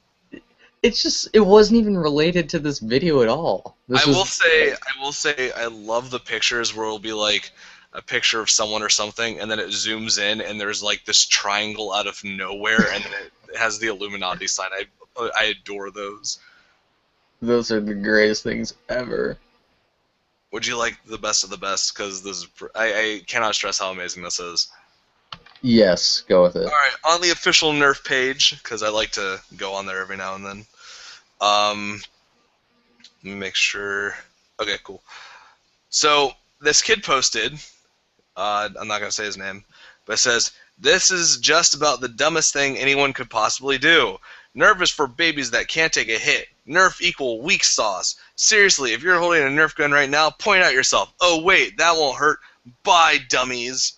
It's just, it wasn't even related to this video at all. This was, I will say, I love the pictures where it'll be like a picture of someone or something, and then it zooms in, and there's like this triangle out of nowhere, and then it has the Illuminati sign. I adore those. those are the greatest things ever. Would you like the best of the best? Because this is, I cannot stress how amazing this is. Yes, go with it. All right, on the official Nerf page, because I like to go on there every now and then. Let me make sure. Okay, cool. So this kid posted. I'm not gonna say his name, but it says, "This is just about the dumbest thing anyone could possibly do. Nerf is for babies that can't take a hit. Nerf equal weak sauce. Seriously, if you're holding a Nerf gun right now, point at yourself. Oh wait, that won't hurt. Bye, dummies."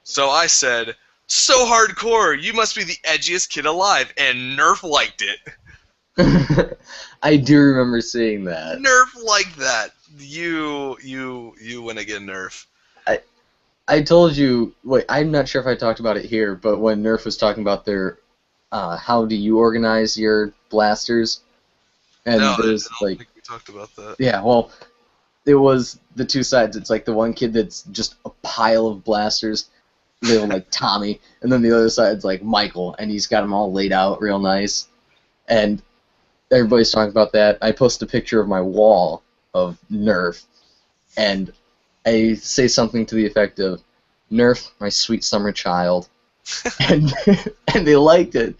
So I said, "So hardcore, you must be the edgiest kid alive," and Nerf liked it. I do remember seeing that. Nerf liked that. You win again, Nerf. I told you, wait, I'm not sure if I talked about it here, but when Nerf was talking about their, how do you organize your blasters, and No, I there's don't like, think we talked about that. yeah, well, it was the two sides. It's like the one kid that's just a pile of blasters, little like Tommy, and then the other side's like Michael, and he's got them all laid out real nice, and everybody's talking about that. I post a picture of my wall of Nerf, and I say something to the effect of, "Nerf, my sweet summer child," and and they liked it,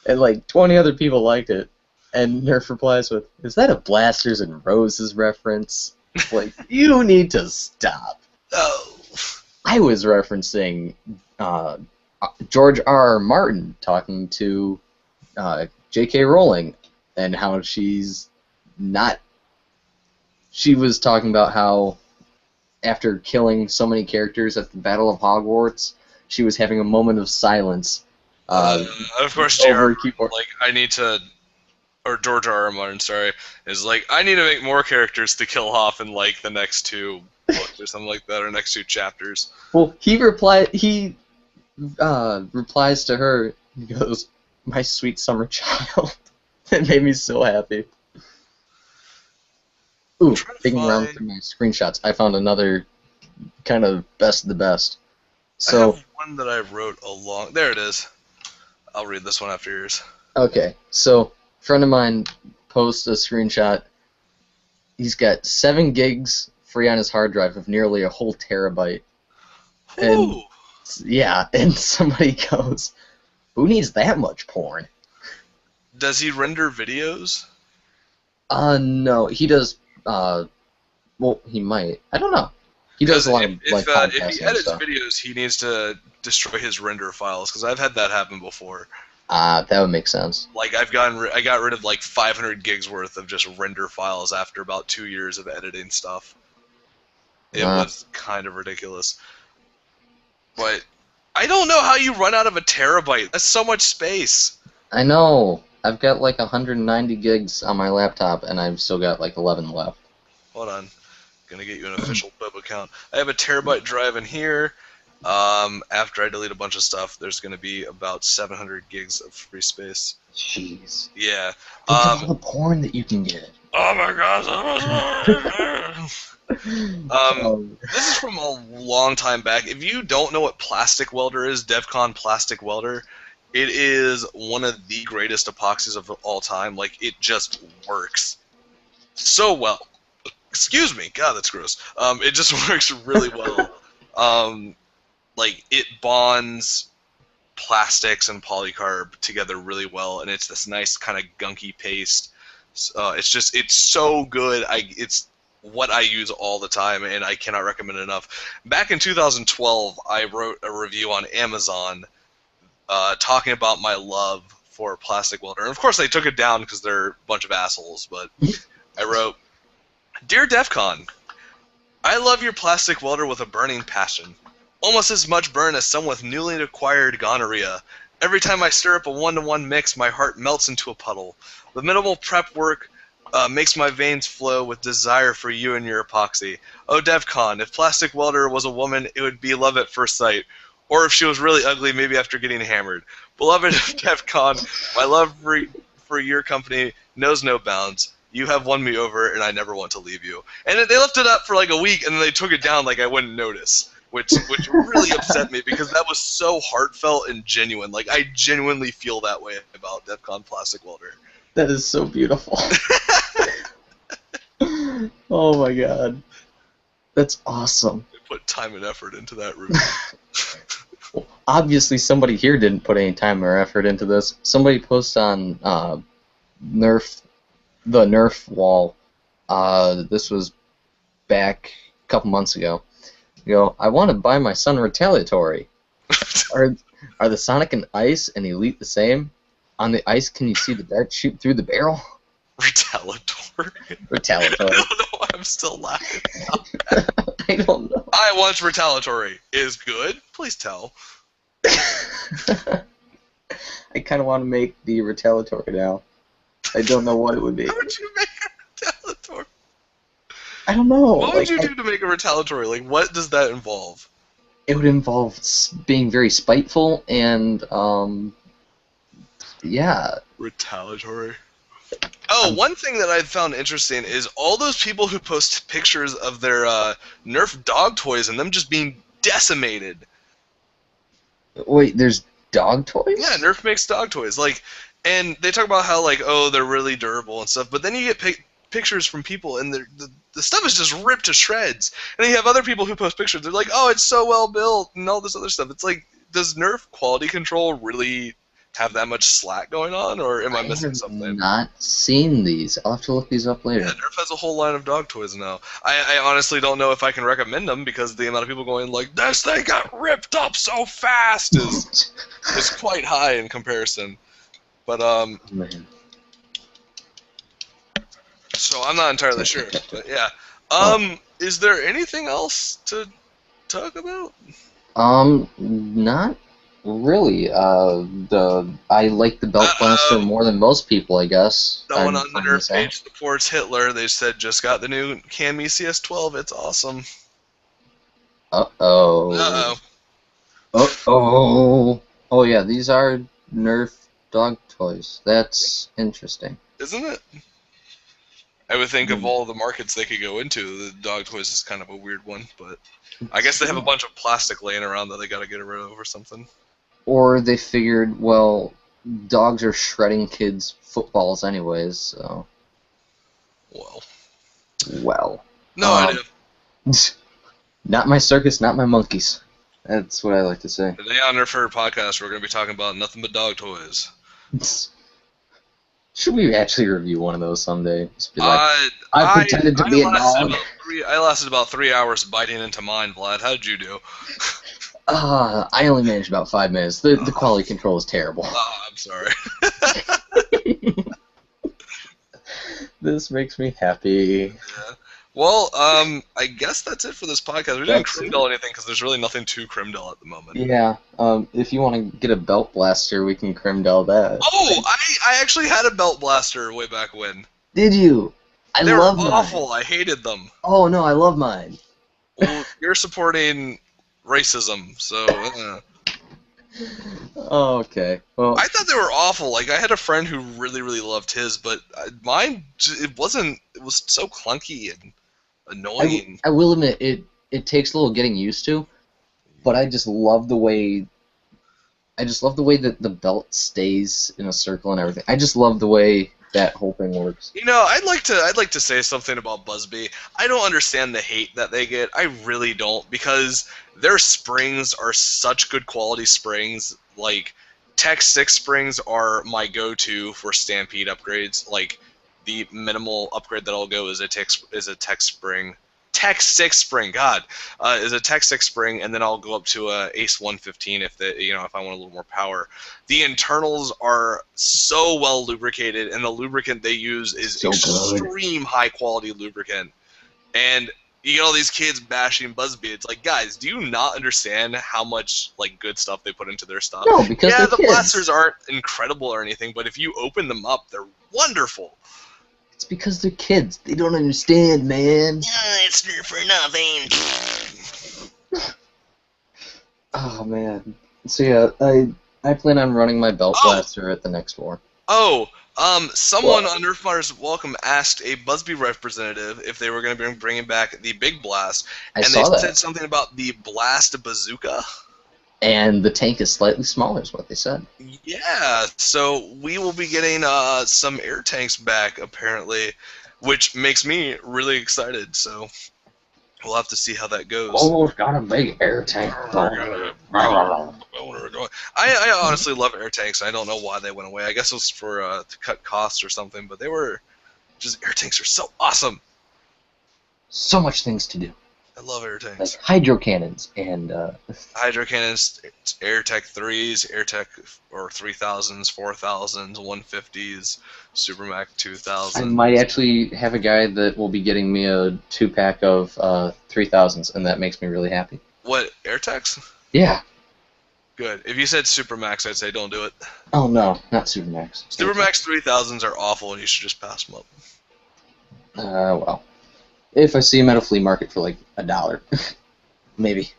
and like 20 other people liked it, and Nerf replies with, "Is that a Blasters and Roses reference?" It's like, you need to stop. Oh. I was referencing George R. R. Martin talking to J.K. Rowling, and how she's not. She was talking about how after killing so many characters at the Battle of Hogwarts, she was having a moment of silence. Of course, Over JR, keyboard. like, I need to, or George R. R. Martin, sorry, is like, I need to make more characters to kill off in, like, the next 2 books or something like that, or next 2 chapters. Well, he replies to her. He goes, "My sweet summer child." That made me so happy. I'm Ooh, trying to digging around find. through my screenshots, I found another kind of best of the best. I So, have one that I wrote along. There it is. I'll read this one after yours. okay, so a friend of mine posts a screenshot. He's got 7 gigs free on his hard drive of nearly a whole terabyte. And Ooh. yeah, and somebody goes, "Who needs that much porn?" Does he render videos? No, he does. Well, he might. I don't know. He does Because a lot of like if he podcasting and edits stuff. videos, he needs to destroy his render files, because I've had that happen before. That would make sense. Like, I got rid of like 500 gigs worth of just render files after about 2 years of editing stuff. It Uh, was kind of ridiculous. But I don't know how you run out of a terabyte. That's so much space. I know. I've got like 190 gigs on my laptop, and I've still got like 11 left. Hold on. Gonna get you an official web account. I have a terabyte drive in here. After I delete a bunch of stuff, there's gonna be about 700 gigs of free space. Jeez. Yeah. Think of all the porn that you can get. Oh my gosh, that was this is from a long time back. If you don't know what Plastic Welder is, DevCon Plastic Welder, it is one of the greatest epoxies of all time. Like, it just works so well. Excuse me, God, that's gross. It just works really well. Like, it bonds plastics and polycarb together really well, and it's this nice kind of gunky paste. It's so good. what I use all the time, and I cannot recommend it enough. Back in 2012, I wrote a review on Amazon talking about my love for Plastic Welder. And of course, they took it down because they're a bunch of assholes, but I wrote, Dear DEFCON, I love your Plastic Welder with a burning passion. Almost as much burn as some with newly acquired gonorrhea. Every time I stir up a 1-to-1 mix, my heart melts into a puddle. The minimal prep work makes my veins flow with desire for you and your epoxy. Oh, DEFCON, if Plastic Welder was a woman, it would be love at first sight. Or if she was really ugly, maybe after getting hammered. Beloved DEFCON, my love for your company knows no bounds. You have won me over, and I never want to leave you. And they left it up for like a week, and then they took it down like I wouldn't notice. Which really upset me because that was so heartfelt and genuine. Like, I genuinely feel that way about DEFCON Plastic Welder. That is so beautiful. Oh my god. That's awesome. They put time and effort into that review. Well, obviously somebody here didn't put any time or effort into this. Somebody posted on the Nerf wall. This was back a couple months ago. You go, I want to buy my son Retaliatory. Are the Sonic and Ice and Elite the same? On the ice, can you see the dart shoot through the barrel? Retaliatory? Retaliatory. I don't know why I'm still laughing. I don't know. I want Retaliatory. Is good? Please tell. I kind of want to make the Retaliatory now. I don't know what it would be. How would you make a Retaliatory? I don't know. What would you do to make a Retaliatory? Like, what does that involve? It would involve being very spiteful and, yeah. Retaliatory. Oh, one thing that I found interesting is all those people who post pictures of their Nerf dog toys and them just being decimated. Wait, there's dog toys? Yeah, Nerf makes dog toys. Like, and they talk about how, like, oh, they're really durable and stuff, but then you get pictures from people and the stuff is just ripped to shreds. And then you have other people who post pictures. They're like, oh, it's so well built and all this other stuff. It's like, does Nerf quality control really have that much slack going on, or am I missing something? I have not seen these. I'll have to look these up later. Yeah, Nerf has a whole line of dog toys now. I honestly don't know if I can recommend them because the amount of people going like, this thing got ripped up so fast is quite high in comparison. But Man. So I'm not entirely sure. But yeah. Is there anything else to talk about? Not really. I like the belt blaster more than most people, I guess. Someone on the Nerf page supports Hitler. They said just got the new Cami CS12. It's awesome. Uh-oh. Uh-oh. Uh-oh. Oh, yeah, these are Nerf dog toys. That's interesting. Isn't it? I would think of all the markets they could go into, the dog toys is kind of a weird one, but I guess they have a bunch of plastic laying around that they got to get rid of or something. Or they figured, well, dogs are shredding kids' footballs anyways, so... Well. No idea. Not my circus, not my monkeys. That's what I like to say. Today on Nerf Herd Podcast, we're going to be talking about nothing but dog toys. Should we actually review one of those someday? Just be like, I pretended to be a dog. I lasted about 3 hours biting into mine, Vlad. How did you do? I only managed about 5 minutes. The quality control is terrible. Oh, I'm sorry. This makes me happy. Yeah. Well, I guess that's it for this podcast. We didn't Crimdell anything because there's really nothing to Crimdell at the moment. Yeah. If you want to get a belt blaster, we can Crimdell that. Oh, I actually had a belt blaster way back when. Did you? They were love awful. mine. I hated them. Oh no, I love mine. Well, you're supporting racism, so. Oh, okay. Well, I thought they were awful. Like, I had a friend who really, really loved his, but mine, it wasn't. It was so clunky and annoying. I will admit it takes a little getting used to, but I just love the way. I just love the way that the belt stays in a circle and everything. I just love the way that whole thing works. You know, I'd like to say something about Busby. I don't understand the hate that they get. I really don't, because their springs are such good quality springs. Like, Tech 6 springs are my go-to for Stampede upgrades. Like, the minimal upgrade that I'll go is a Tech Spring. Tech 6 Spring, God, is a Tech 6 Spring, and then I'll go up to a Ace 115 if I want a little more power. The internals are so well lubricated, and the lubricant they use is So extreme high quality lubricant. And you get all these kids bashing Buzzbee. It's like, guys, do you not understand how much like good stuff they put into their stuff? No, because yeah, they're the kids. blasters aren't incredible or anything, but if you open them up, they're wonderful. It's because they're kids. They don't understand, man. It's Nerf for nothing. Oh man. So yeah, I plan on running my belt blaster at the next war. Oh, someone on Nerf Fighters Welcome asked a Buzzbee representative if they were going to be bringing back the Big Blast, and they said something about the Blast Bazooka. And the tank is slightly smaller, is what they said. Yeah, so we will be getting some air tanks back, apparently, which makes me really excited, so we'll have to see how that goes. Almost got a big air tank. I honestly love air tanks. I don't know why they went away. I guess it was for to cut costs or something, but they were just, air tanks are so awesome. So much things to do. I love air tanks. Like hydro cannons and hydro cannons, air tech 3s, air tech or 3000s, 4000s, 150s, Super Mac 2000. I might actually have a guy that will be getting me a 2-pack of 3000s, and that makes me really happy. What, air techs? Yeah. Good. If you said Super Max, I'd say don't do it. Oh no, not Super Max. Super Max 3000s are awful, and you should just pass them up. Well. If I see them at a flea market for like $1. Maybe.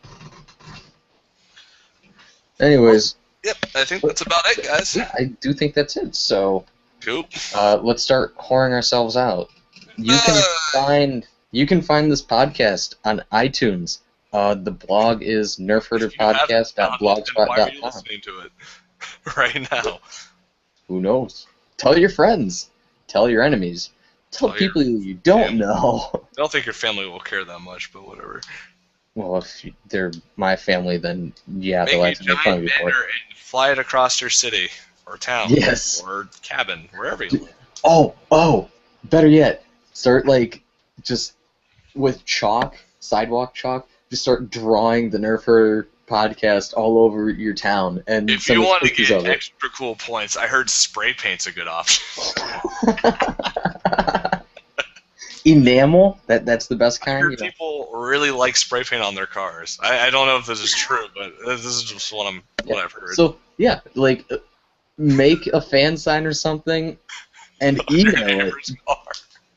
Anyways. Yep, I think that's about it, guys. Yeah, I do think that's it. So, cool. Let's start whoring ourselves out. You can find this podcast on iTunes. The blog is nerfherderpodcast.blogspot.com. Why are you listening to it right now? Who knows? Tell your friends. Tell your enemies. Tell people you don't know. I don't think your family will care that much, but whatever. Well, if they're my family, then yeah, they'll have to make fun of you for it. And fly it across your city or town, or cabin, wherever you live. Oh, better yet, start like just with chalk, sidewalk chalk. Just start drawing the Nerf Herder podcast all over your town, and if you want to get extra cool points, I heard spray paint's a good option. Enamel, that's the best kind. I heard people really like spray paint on their cars. I don't know if this is true, but this is just what I've heard. So yeah, like make a fan sign or something, and email it.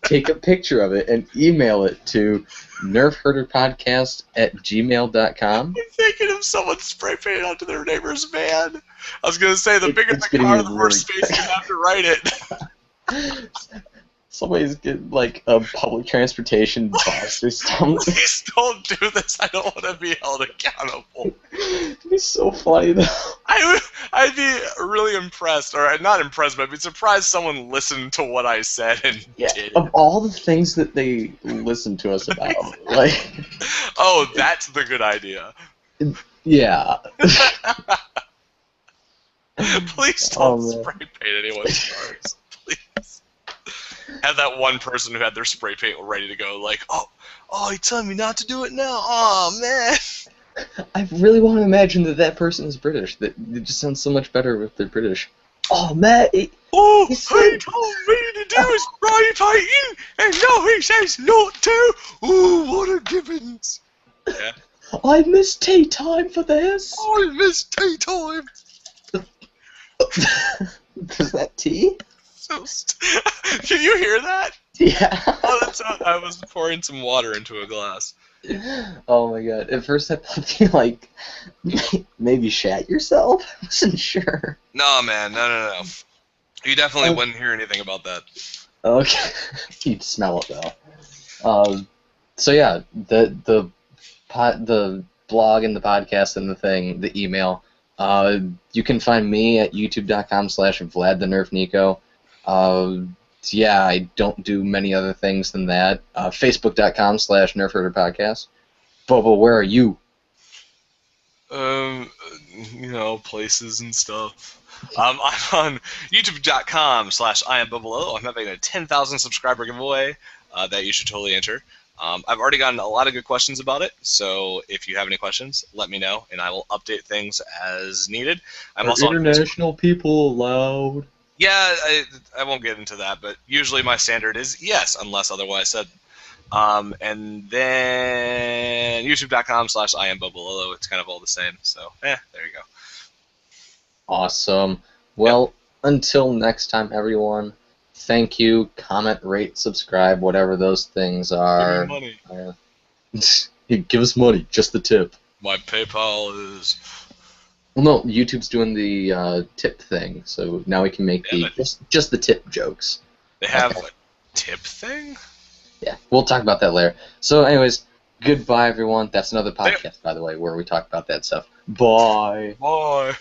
Take a picture of it and email it to nerfherderpodcast@gmail.com. I'm thinking of someone spray painted onto their neighbor's van. I was gonna say the bigger the car, the more space you have to write it. Somebody's getting like a public transportation bus or something. Please don't do this. I don't want to be held accountable. It'd be so funny though. I'd be really impressed, or not impressed, but I'd be surprised someone listened to what I said and did. Of all the things that they listened to us about, like. Oh, that's the good idea. Yeah. Please don't spray paint anyone's cars. Please. Have that one person who had their spray paint ready to go, like, oh, you're telling me not to do it now? Oh, man. I really want to imagine that person is British. That it just sounds so much better if they're British. Oh, man. He told me to do spray painting, and now he says not to. Ooh, what a gibbons. Yeah. I missed tea time for this. I missed tea time. Is that tea? Can you hear that? Yeah. I was pouring some water into a glass. Oh my god. At first I thought you, like, maybe shat yourself? I wasn't sure. No, man. No. You definitely wouldn't hear anything about that. Okay. You'd smell it, though. So yeah, the blog and the podcast and the thing, the email, you can find me at youtube.com/VladTheNerfNico. Yeah, I don't do many other things than that. Facebook.com/NerfHerderPodcast. Bobo, where are you? Places and stuff. I'm on youtube.com/IamBubbelow. I'm having a 10,000 subscriber giveaway that you should totally enter. I've already gotten a lot of good questions about it, so if you have any questions, let me know, and I will update things as needed. I'm also on Facebook. International people allowed? Yeah, I won't get into that, but usually my standard is yes, unless otherwise said. And then youtube.com/IamBubbelow. It's kind of all the same, so there you go. Awesome. Well, until next time, everyone, thank you. Comment, rate, subscribe, whatever those things are. Give me money. Give us money, just the tip. My PayPal is... Well, no, YouTube's doing the tip thing, so now we can make just the tip jokes. They have a tip thing? Yeah, we'll talk about that later. So, anyways, goodbye, everyone. That's another podcast, by the way, where we talk about that stuff. Bye. Bye.